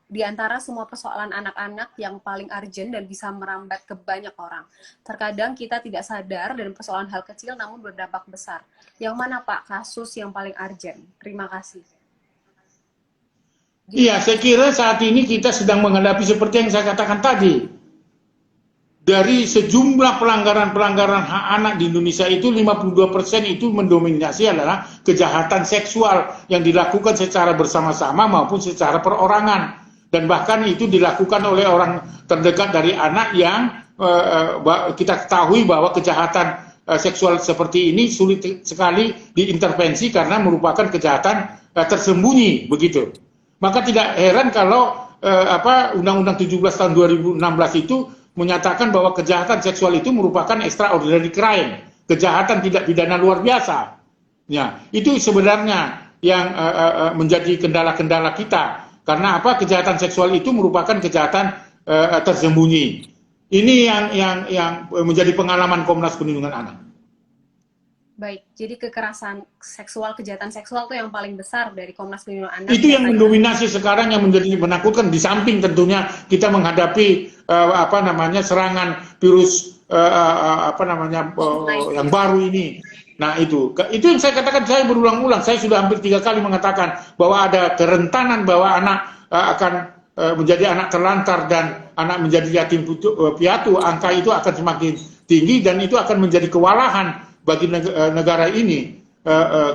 [SPEAKER 1] di antara semua persoalan anak-anak yang paling urgent dan bisa merambat ke banyak orang. Terkadang kita tidak sadar dan persoalan hal kecil namun berdampak besar. Yang mana Pak kasus yang paling urgent? Terima kasih.
[SPEAKER 2] Iya, saya kira saat ini kita sedang menghadapi seperti yang saya katakan tadi. Dari sejumlah pelanggaran-pelanggaran hak anak di Indonesia itu 52% itu mendominasi adalah kejahatan seksual yang dilakukan secara bersama-sama maupun secara perorangan. Dan bahkan itu dilakukan oleh orang terdekat dari anak yang kita ketahui bahwa kejahatan seksual seperti ini sulit sekali diintervensi karena merupakan kejahatan tersembunyi begitu. Maka tidak heran kalau Undang-Undang 17 tahun 2016 itu menyatakan bahwa kejahatan seksual itu merupakan extraordinary crime, kejahatan tidak pidana luar biasa. Ya, itu sebenarnya yang menjadi kendala-kendala kita. Karena kejahatan seksual itu merupakan kejahatan tersembunyi. Ini yang menjadi pengalaman Komnas Perlindungan Anak.
[SPEAKER 1] Baik, jadi kekerasan seksual, kejahatan seksual itu yang paling besar dari Komnas Perlindungan Anak.
[SPEAKER 2] Itu yang mendominasi sekarang, yang menjadi menakutkan. Di samping tentunya kita menghadapi serangan virus yang baru ini. Nah itu yang saya katakan, saya berulang-ulang, saya sudah hampir 3 kali mengatakan bahwa ada kerentanan bahwa anak akan menjadi anak terlantar dan anak menjadi yatim piatu. Angka itu akan semakin tinggi dan itu akan menjadi kewalahan bagi negara ini.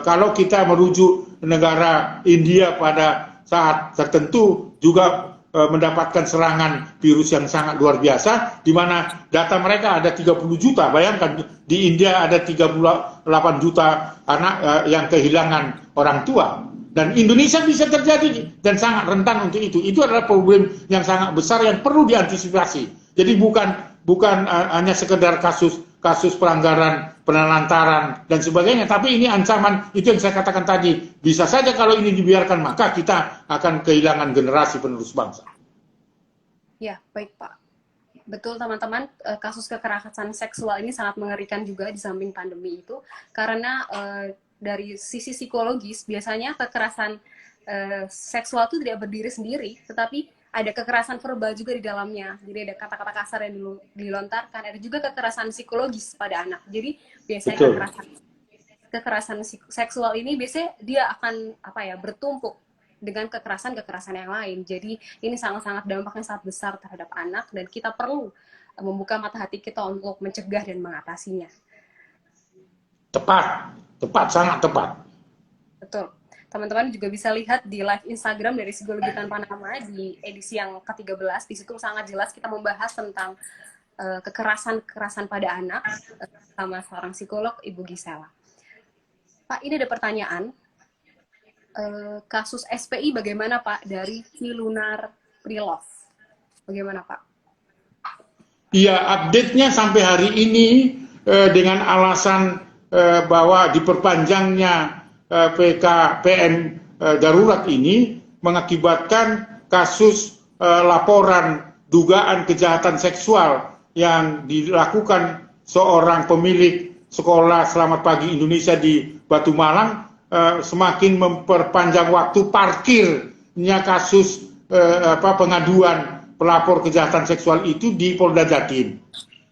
[SPEAKER 2] Kalau kita merujuk negara India pada saat tertentu juga mendapatkan serangan virus yang sangat luar biasa, di mana data mereka ada 30 juta. Bayangkan di India ada 38 juta anak yang kehilangan orang tua. Dan Indonesia bisa terjadi dan sangat rentan untuk itu. Itu adalah problem yang sangat besar yang perlu diantisipasi. Jadi bukan hanya sekedar kasus pelanggaran, penelantaran dan sebagainya, tapi ini ancaman. Itu yang saya katakan tadi, bisa saja kalau ini dibiarkan maka kita akan kehilangan generasi penerus bangsa.
[SPEAKER 1] Ya, baik Pak. Betul teman-teman, kasus kekerasan seksual ini sangat mengerikan juga di samping pandemi itu, karena dari sisi psikologis biasanya kekerasan seksual itu tidak berdiri sendiri, tetapi ada kekerasan verbal juga di dalamnya. Jadi ada kata-kata kasar yang dilontarkan, ada juga kekerasan psikologis pada anak. Jadi biasanya kekerasan seksual ini biasanya dia akan bertumpuk dengan kekerasan yang lain. Jadi ini sangat-sangat dampaknya sangat besar terhadap anak dan kita perlu membuka mata hati kita untuk mencegah dan mengatasinya.
[SPEAKER 2] Tepat, sangat tepat.
[SPEAKER 1] Betul. Teman-teman juga bisa lihat di live Instagram dari Psikologi Tanpa Nama di edisi yang ke-13. Di situ sangat jelas kita membahas tentang kekerasan pada anak sama seorang psikolog, Ibu Gisela. Pak, ini ada pertanyaan. Kasus SPI bagaimana Pak dari Cilunar Prilove? Bagaimana Pak?
[SPEAKER 2] Iya, update-nya sampai hari ini dengan alasan bahwa diperpanjangnya PKPM darurat ini mengakibatkan kasus laporan dugaan kejahatan seksual yang dilakukan seorang pemilik sekolah Selamat Pagi Indonesia di Batu Malang semakin memperpanjang waktu parkirnya kasus pengaduan pelapor kejahatan seksual itu di Polda Jatim.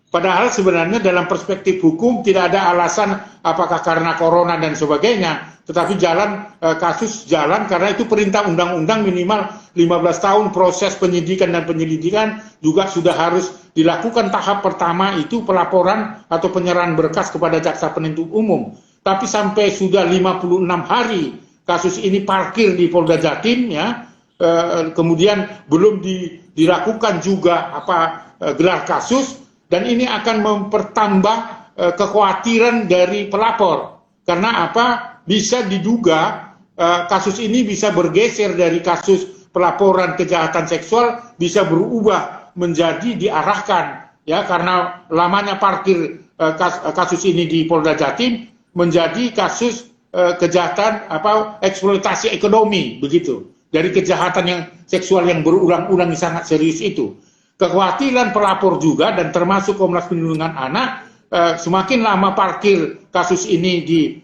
[SPEAKER 2] Padahal sebenarnya dalam perspektif hukum tidak ada alasan apakah karena corona dan sebagainya, tetapi kasus jalan karena itu perintah undang-undang minimal 15 tahun proses penyidikan dan penyelidikan juga sudah harus dilakukan. Tahap pertama itu pelaporan atau penyerahan berkas kepada jaksa penuntut umum. Tapi sampai sudah 56 hari kasus ini parkir di Polda Jatim ya. Kemudian belum dilakukan juga gelar kasus, dan ini akan mempertambah kekhawatiran dari pelapor karena bisa diduga kasus ini bisa bergeser dari kasus pelaporan kejahatan seksual bisa berubah menjadi diarahkan ya karena lamanya parkir kasus ini di Polda Jatim menjadi kasus kejahatan eksploitasi ekonomi begitu. Dari kejahatan yang seksual yang berulang-ulang sangat serius itu. Kekhawatiran pelapor juga dan termasuk Komnas Perlindungan Anak semakin lama parkir kasus ini di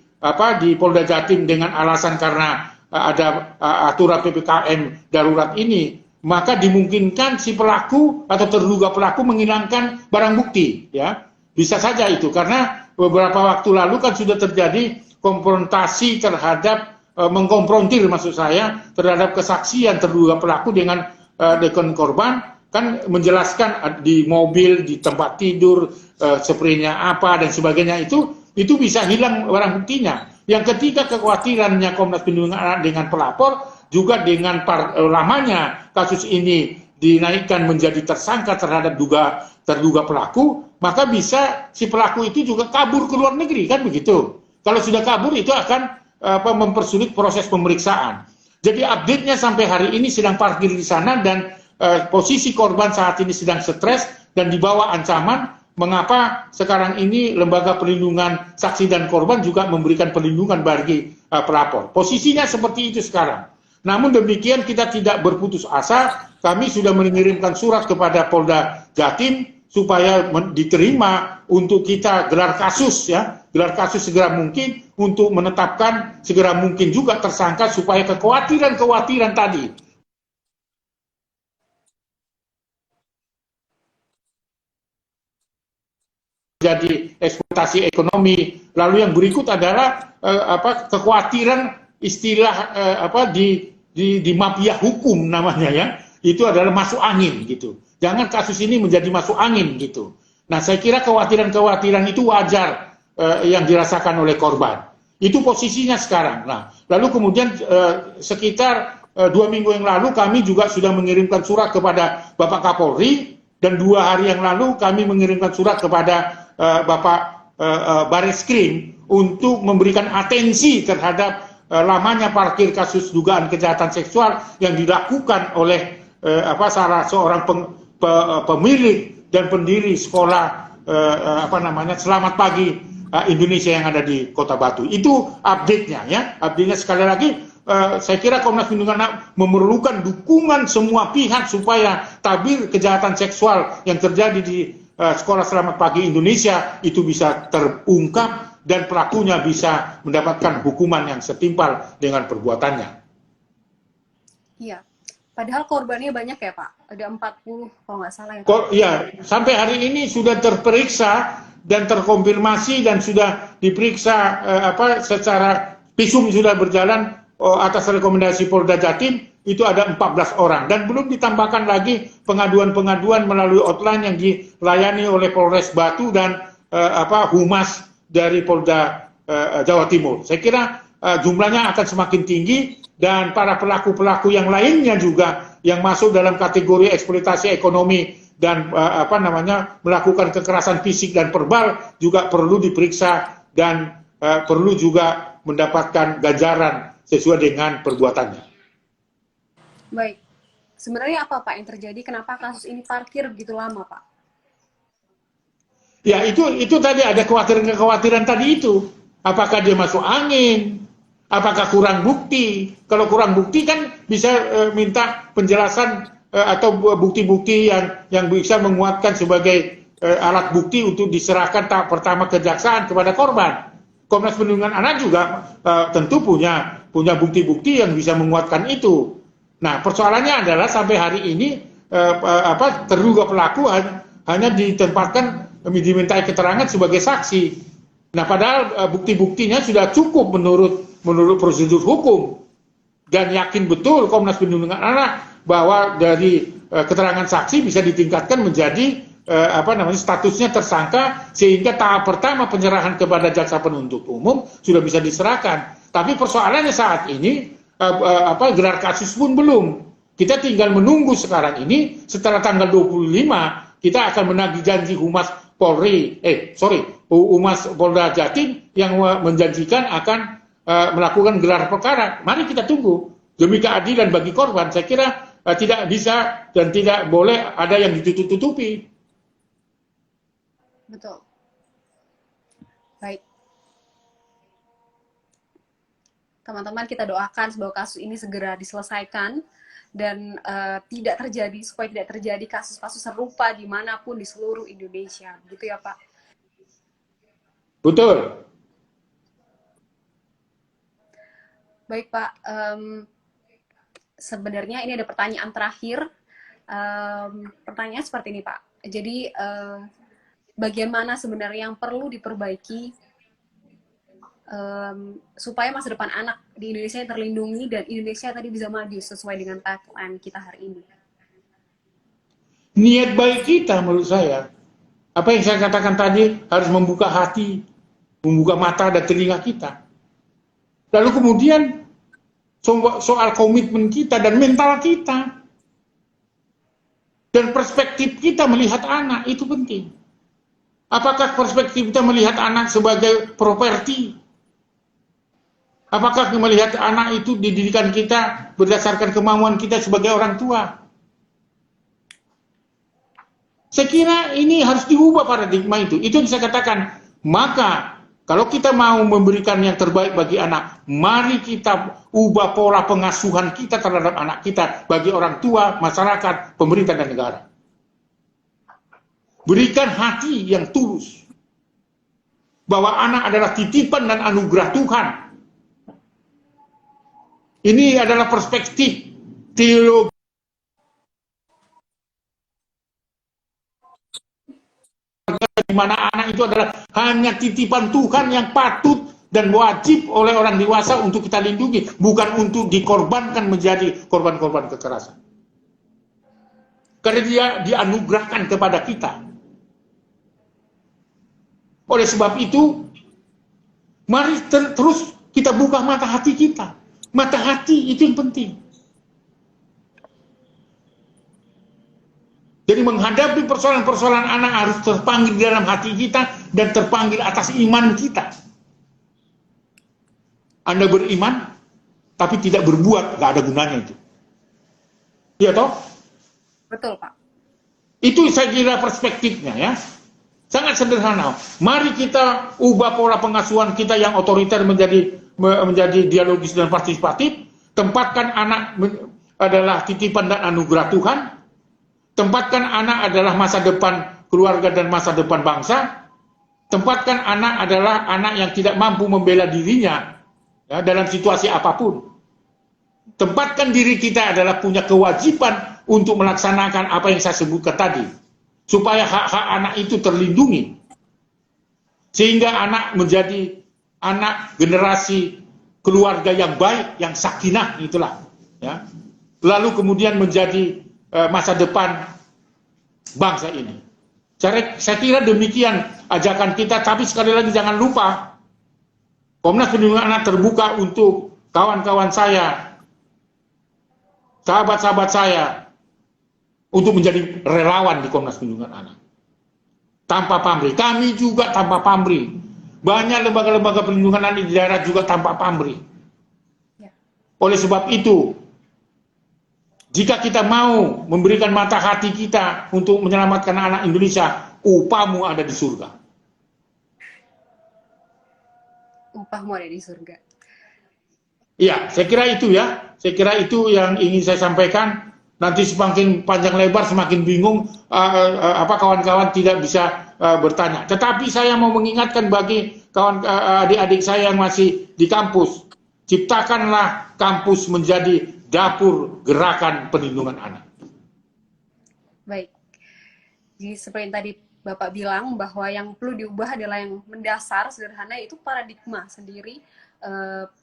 [SPEAKER 2] Polda Jatim dengan alasan karena ada aturan PPKM darurat ini, maka dimungkinkan si pelaku atau terduga pelaku menghilangkan barang bukti ya. Bisa saja itu karena beberapa waktu lalu kan sudah terjadi konfrontasi terhadap mengkonfrontir maksud saya terhadap kesaksian terduga pelaku dengan korban kan menjelaskan di mobil, di tempat tidur, spraynya apa dan sebagainya itu bisa hilang barang buktinya. Yang ketiga kekhawatirannya Komnas Perlindungan Anak dengan pelapor juga dengan lamanya kasus ini dinaikkan menjadi tersangka terhadap terduga pelaku, maka bisa si pelaku itu juga kabur ke luar negeri kan begitu. Kalau sudah kabur itu akan mempersulit proses pemeriksaan. Jadi update-nya sampai hari ini sedang parkir di sana dan posisi korban saat ini sedang stres dan di bawah ancaman. Mengapa sekarang ini Lembaga Perlindungan Saksi dan Korban juga memberikan perlindungan bagi pelapor. Posisinya seperti itu sekarang. Namun demikian kita tidak berputus asa. Kami sudah mengirimkan surat kepada Polda Jatim supaya diterima untuk kita gelar kasus ya, gelar kasus segera mungkin untuk menetapkan segera mungkin juga tersangka supaya kekhawatiran tadi jadi eksploitasi ekonomi. Lalu yang berikut adalah kekhawatiran istilah di mafia hukum namanya ya, itu adalah masuk angin gitu. Jangan kasus ini menjadi masuk angin gitu. Nah, saya kira kekhawatiran itu wajar yang dirasakan oleh korban. Itu posisinya sekarang. Nah, lalu kemudian sekitar 2 minggu yang lalu kami juga sudah mengirimkan surat kepada Bapak Kapolri dan 2 hari yang lalu kami mengirimkan surat kepada Bapak Bareskrim untuk memberikan atensi terhadap lamanya parkir kasus dugaan kejahatan seksual yang dilakukan oleh salah seorang pemilik dan pendiri sekolah Selamat Pagi Indonesia yang ada di Kota Batu. Itu update-nya ya. Update-nya sekali lagi saya kira Komnas Perlindungan Anak memerlukan dukungan semua pihak supaya tabir kejahatan seksual yang terjadi di Sekolah Selamat Pagi Indonesia itu bisa terungkap dan pelakunya bisa mendapatkan hukuman yang setimpal dengan perbuatannya.
[SPEAKER 1] Iya. Padahal korbannya banyak ya Pak, ada 40 kalau nggak salah ya Pak.
[SPEAKER 2] Ya, sampai hari ini sudah terperiksa dan terkonfirmasi dan sudah diperiksa secara visum sudah berjalan atas rekomendasi Polda Jatim itu ada 14 orang dan belum ditambahkan lagi pengaduan-pengaduan melalui hotline yang dilayani oleh Polres Batu dan Humas dari Polda Jawa Timur. Saya kira jumlahnya akan semakin tinggi dan para pelaku-pelaku yang lainnya juga yang masuk dalam kategori eksploitasi ekonomi dan melakukan kekerasan fisik dan verbal juga perlu diperiksa dan perlu juga mendapatkan ganjaran sesuai dengan perbuatannya.
[SPEAKER 1] Baik. Sebenarnya apa Pak yang terjadi? Kenapa kasus ini parkir begitu lama Pak?
[SPEAKER 2] Ya itu tadi ada kekhawatiran tadi itu. Apakah dia masuk angin? Apakah kurang bukti? Kalau kurang bukti kan bisa minta penjelasan atau bukti-bukti yang bisa menguatkan sebagai alat bukti untuk diserahkan tahap pertama kejaksaan kepada korban. Komnas Perlindungan Anak juga tentu punya bukti-bukti yang bisa menguatkan itu. Nah, persoalannya adalah sampai hari ini terduga pelaku hanya ditempatkan dimintai keterangan sebagai saksi. Nah, padahal bukti-buktinya sudah cukup menurut prosedur hukum, dan yakin betul Komnas Perlindungan Anak bahwa dari keterangan saksi bisa ditingkatkan menjadi statusnya tersangka, sehingga tahap pertama penyerahan kepada jaksa penuntut umum sudah bisa diserahkan. Tapi persoalannya saat ini gelar kasus pun belum. Kita tinggal menunggu sekarang ini. Setelah tanggal 25 kita akan menagih janji Humas Polda Jatim yang menjanjikan akan melakukan gelar perkara. Mari kita tunggu demi keadilan bagi korban. Saya kira tidak bisa dan tidak boleh ada yang ditutup-tutupi.
[SPEAKER 1] Betul. Baik. Teman-teman, kita doakan semoga kasus ini segera diselesaikan dan supaya tidak terjadi kasus-kasus serupa dimanapun di seluruh Indonesia, begitu ya Pak?
[SPEAKER 2] Betul.
[SPEAKER 1] Baik Pak, sebenarnya ini ada pertanyaan terakhir. Pertanyaan seperti ini Pak. Jadi bagaimana sebenarnya yang perlu diperbaiki supaya masa depan anak di Indonesia terlindungi dan Indonesia tadi bisa maju sesuai dengan tagline kita hari ini?
[SPEAKER 2] Niat baik kita menurut saya, apa yang saya katakan tadi, harus membuka hati, membuka mata dan telinga kita. Lalu kemudian soal komitmen kita dan mental kita dan perspektif kita melihat anak itu penting. Apakah perspektif kita melihat anak sebagai properti? Apakah melihat anak itu dididikan kita berdasarkan kemauan kita sebagai orang tua? Saya kira ini harus diubah paradigma itu. Itu yang saya katakan. Maka kalau kita mau memberikan yang terbaik bagi anak, mari kita ubah pola pengasuhan kita terhadap anak kita bagi orang tua, masyarakat, pemerintah, dan negara. Berikan hati yang tulus bahwa anak adalah titipan dan anugerah Tuhan. Ini adalah perspektif teologi di mana anak itu adalah hanya titipan Tuhan yang patut dan wajib oleh orang dewasa untuk kita lindungi, bukan untuk dikorbankan menjadi korban-korban kekerasan. Karena dia dianugerahkan kepada kita. Oleh sebab itu, mari terus kita buka mata hati kita. Mata hati itu yang penting. Jadi menghadapi persoalan-persoalan anak harus terpanggil di dalam hati kita dan terpanggil atas iman kita. Anda beriman, tapi tidak berbuat, gak ada gunanya itu. Iya toh?
[SPEAKER 1] Betul Pak.
[SPEAKER 2] Itu saya kira perspektifnya ya. Sangat sederhana. Mari kita ubah pola pengasuhan kita yang otoriter menjadi dialogis dan partisipatif. Tempatkan anak adalah titipan dan anugerah Tuhan. Tempatkan anak adalah masa depan keluarga dan masa depan bangsa. Tempatkan anak adalah anak yang tidak mampu membela dirinya ya, dalam situasi apapun. Tempatkan diri kita adalah punya kewajiban untuk melaksanakan apa yang saya sebutkan tadi. Supaya hak-hak anak itu terlindungi. Sehingga anak menjadi anak generasi keluarga yang baik, yang sakinah itulah. Ya. Lalu kemudian menjadi masa depan bangsa ini. Saya kira demikian ajakan kita, tapi sekali lagi jangan lupa, Komnas Perlindungan Anak terbuka untuk kawan-kawan saya, sahabat-sahabat saya, untuk menjadi relawan di Komnas Perlindungan Anak. Tanpa pamrih, kami juga tanpa pamrih. Banyak lembaga-lembaga perlindungan anak di daerah juga tanpa pamrih. Oleh sebab itu, jika kita mau memberikan mata hati kita untuk menyelamatkan anak Indonesia, upahmu ada di surga.
[SPEAKER 1] Upahmu ada di surga.
[SPEAKER 2] Iya, saya kira itu ya. Saya kira itu yang ingin saya sampaikan. Nanti semakin panjang lebar, semakin bingung, kawan-kawan tidak bisa bertanya. Tetapi saya mau mengingatkan bagi kawan adik-adik saya yang masih di kampus, ciptakanlah kampus menjadi dapur gerakan perlindungan anak.
[SPEAKER 1] Baik. Jadi seperti yang tadi Bapak bilang bahwa yang perlu diubah adalah yang mendasar, sederhana, yaitu paradigma sendiri,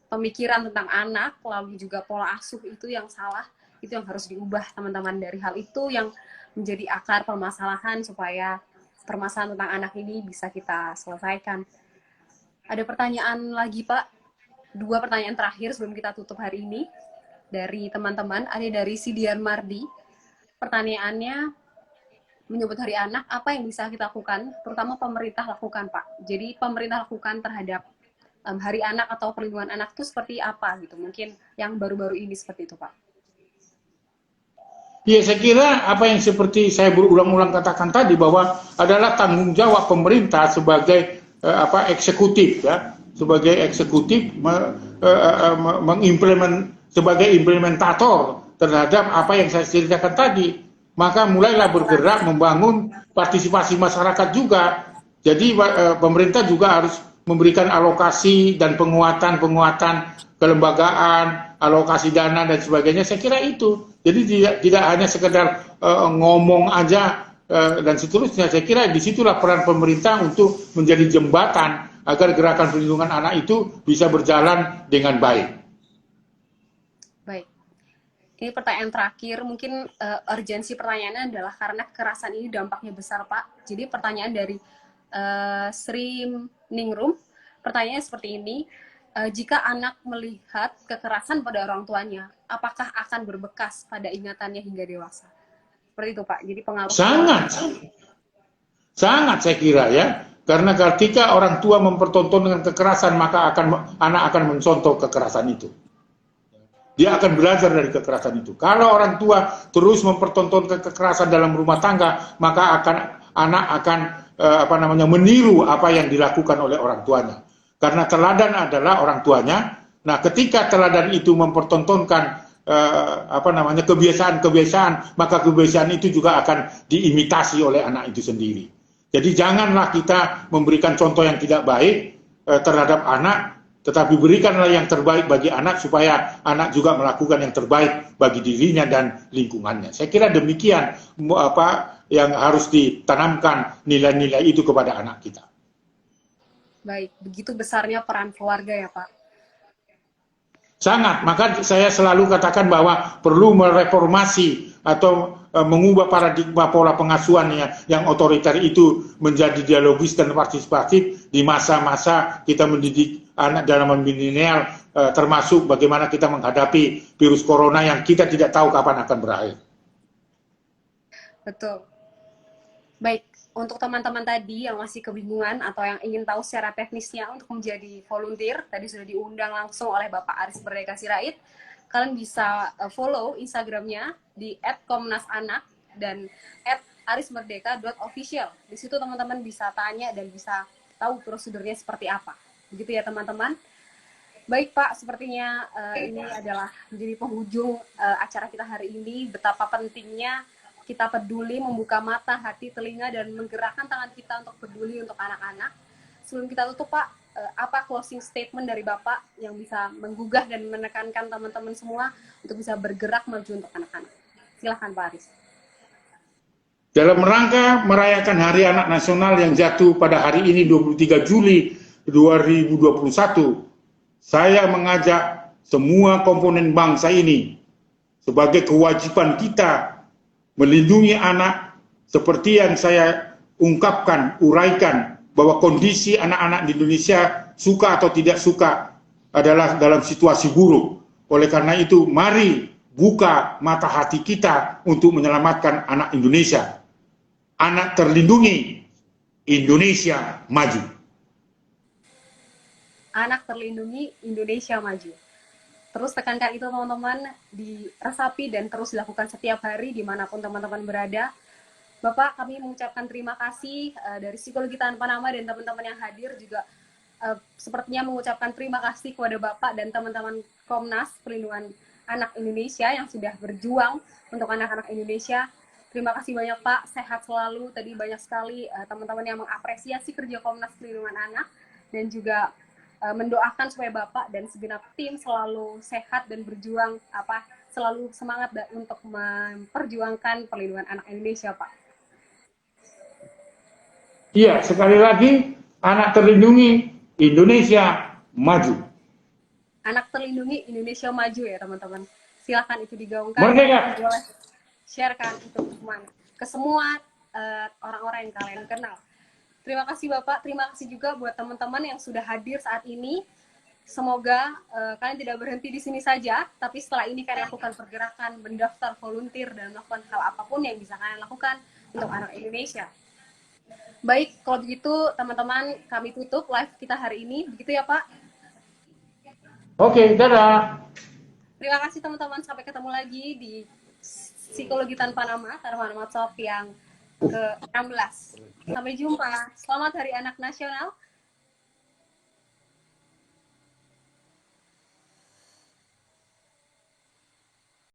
[SPEAKER 1] pemikiran tentang anak, lalu juga pola asuh itu yang salah. Itu yang harus diubah, teman-teman. Dari hal itu yang menjadi akar permasalahan supaya permasalahan tentang anak ini bisa kita selesaikan. Ada pertanyaan lagi, Pak? 2 pertanyaan terakhir sebelum kita tutup hari ini dari teman-teman. Ada dari Sidian Mardi. Pertanyaannya menyebut Hari Anak, apa yang bisa kita lakukan, terutama pemerintah lakukan, Pak? Jadi pemerintah lakukan terhadap Hari Anak atau perlindungan anak itu seperti apa gitu? Mungkin yang baru-baru ini seperti itu, Pak.
[SPEAKER 2] Ya, saya kira apa yang seperti saya berulang-ulang katakan tadi, bahwa adalah tanggung jawab pemerintah sebagai eksekutif, ya, sebagai eksekutif sebagai implementator terhadap apa yang saya ceritakan tadi. Maka mulailah bergerak membangun partisipasi masyarakat juga. Jadi pemerintah juga harus memberikan alokasi dan penguatan kelembagaan, alokasi dana dan sebagainya. Saya kira itu. Jadi tidak hanya sekedar ngomong aja dan seterusnya. Saya kira disitulah peran pemerintah untuk menjadi jembatan agar gerakan perlindungan anak itu bisa berjalan dengan baik.
[SPEAKER 1] Baik. Ini pertanyaan terakhir. Mungkin urgensi pertanyaannya adalah karena kekerasan ini dampaknya besar, Pak. Jadi pertanyaan dari Sri Ningrum. Pertanyaannya seperti ini. Jika anak melihat kekerasan pada orang tuanya, apakah akan berbekas pada ingatannya hingga dewasa? Seperti itu, Pak. Jadi pengaruh. Sangat saya kira ya. Karena ketika orang tua mempertontonkan kekerasan, maka anak akan mencontoh kekerasan itu. Dia akan belajar dari kekerasan itu. Kalau orang tua terus mempertontonkan kekerasan dalam rumah tangga, maka anak akan meniru apa yang dilakukan oleh orang tuanya. Karena teladan adalah orang tuanya. Nah, ketika teladan itu mempertontonkan kebiasaan-kebiasaan, maka kebiasaan itu juga akan diimitasi oleh anak itu sendiri. Jadi janganlah kita memberikan contoh yang tidak baik terhadap anak, tetapi berikanlah yang terbaik bagi anak supaya anak juga melakukan yang terbaik bagi dirinya dan lingkungannya. Saya kira demikian yang harus ditanamkan nilai-nilai itu kepada anak kita. Baik, begitu besarnya peran keluarga ya, Pak?
[SPEAKER 2] Sangat, maka saya selalu katakan bahwa perlu mereformasi atau mengubah paradigma pola pengasuhan yang otoriter itu menjadi dialogis dan partisipatif di masa-masa kita mendidik anak dalam milenial, termasuk bagaimana kita menghadapi virus corona yang kita tidak tahu kapan akan berakhir.
[SPEAKER 1] Betul. Baik. Untuk teman-teman tadi yang masih kebingungan atau yang ingin tahu secara teknisnya untuk menjadi volunteer, tadi sudah diundang langsung oleh Bapak Aris Merdeka Sirait. Kalian bisa follow Instagramnya di @komnasanak dan @arismerdeka.official. Di situ teman-teman bisa tanya dan bisa tahu prosedurnya seperti apa. Begitu ya teman-teman. Baik Pak, sepertinya ini adalah menjadi penghujung acara kita hari ini. Betapa pentingnya kita peduli, membuka mata, hati, telinga, dan menggerakkan tangan kita untuk peduli untuk anak-anak. Sebelum kita tutup, Pak, apa closing statement dari Bapak yang bisa menggugah dan menekankan teman-teman semua untuk bisa bergerak maju untuk anak-anak? Silahkan, Pak Aris.
[SPEAKER 2] Dalam rangka merayakan Hari Anak Nasional yang jatuh pada hari ini 23 Juli 2021, saya mengajak semua komponen bangsa ini sebagai kewajiban kita melindungi anak seperti yang saya ungkapkan, uraikan bahwa kondisi anak-anak di Indonesia suka atau tidak suka adalah dalam situasi buruk. Oleh karena itu, mari buka mata hati kita untuk menyelamatkan anak Indonesia. Anak terlindungi, Indonesia maju.
[SPEAKER 1] Anak terlindungi, Indonesia maju. Terus tekankan itu teman-teman, diresapi dan terus dilakukan setiap hari dimanapun teman-teman berada. Bapak, kami mengucapkan terima kasih dari Psikologi Tanpa Nama dan teman-teman yang hadir juga sepertinya mengucapkan terima kasih kepada Bapak dan teman-teman Komnas Perlindungan Anak Indonesia yang sudah berjuang untuk anak-anak Indonesia. Terima kasih banyak Pak, sehat selalu. Tadi banyak sekali teman-teman yang mengapresiasi kerja Komnas Perlindungan Anak dan juga mendoakan supaya Bapak dan segenap tim selalu sehat dan berjuang selalu semangat untuk memperjuangkan perlindungan anak Indonesia, Pak.
[SPEAKER 2] Iya, sekali lagi, anak terlindungi, Indonesia maju.
[SPEAKER 1] Anak terlindungi, Indonesia maju ya teman-teman. Silakan itu digaungkan.
[SPEAKER 2] Merdeka.
[SPEAKER 1] Boleh sharekan itu ke semua orang-orang yang kalian kenal. Terima kasih Bapak, terima kasih juga buat teman-teman yang sudah hadir saat ini. Semoga kalian tidak berhenti di sini saja, tapi setelah ini kalian lakukan pergerakan, mendaftar volunteer, dan melakukan hal apapun yang bisa kalian lakukan untuk anak Indonesia. Baik, kalau begitu teman-teman kami tutup live kita hari ini. Begitu ya Pak?
[SPEAKER 2] Oke, dadah.
[SPEAKER 1] Terima kasih teman-teman, sampai ketemu lagi di Psikologi Tanpa Nama, Tarman Matsop yang ke-16. Sampai jumpa. Selamat Hari Anak Nasional.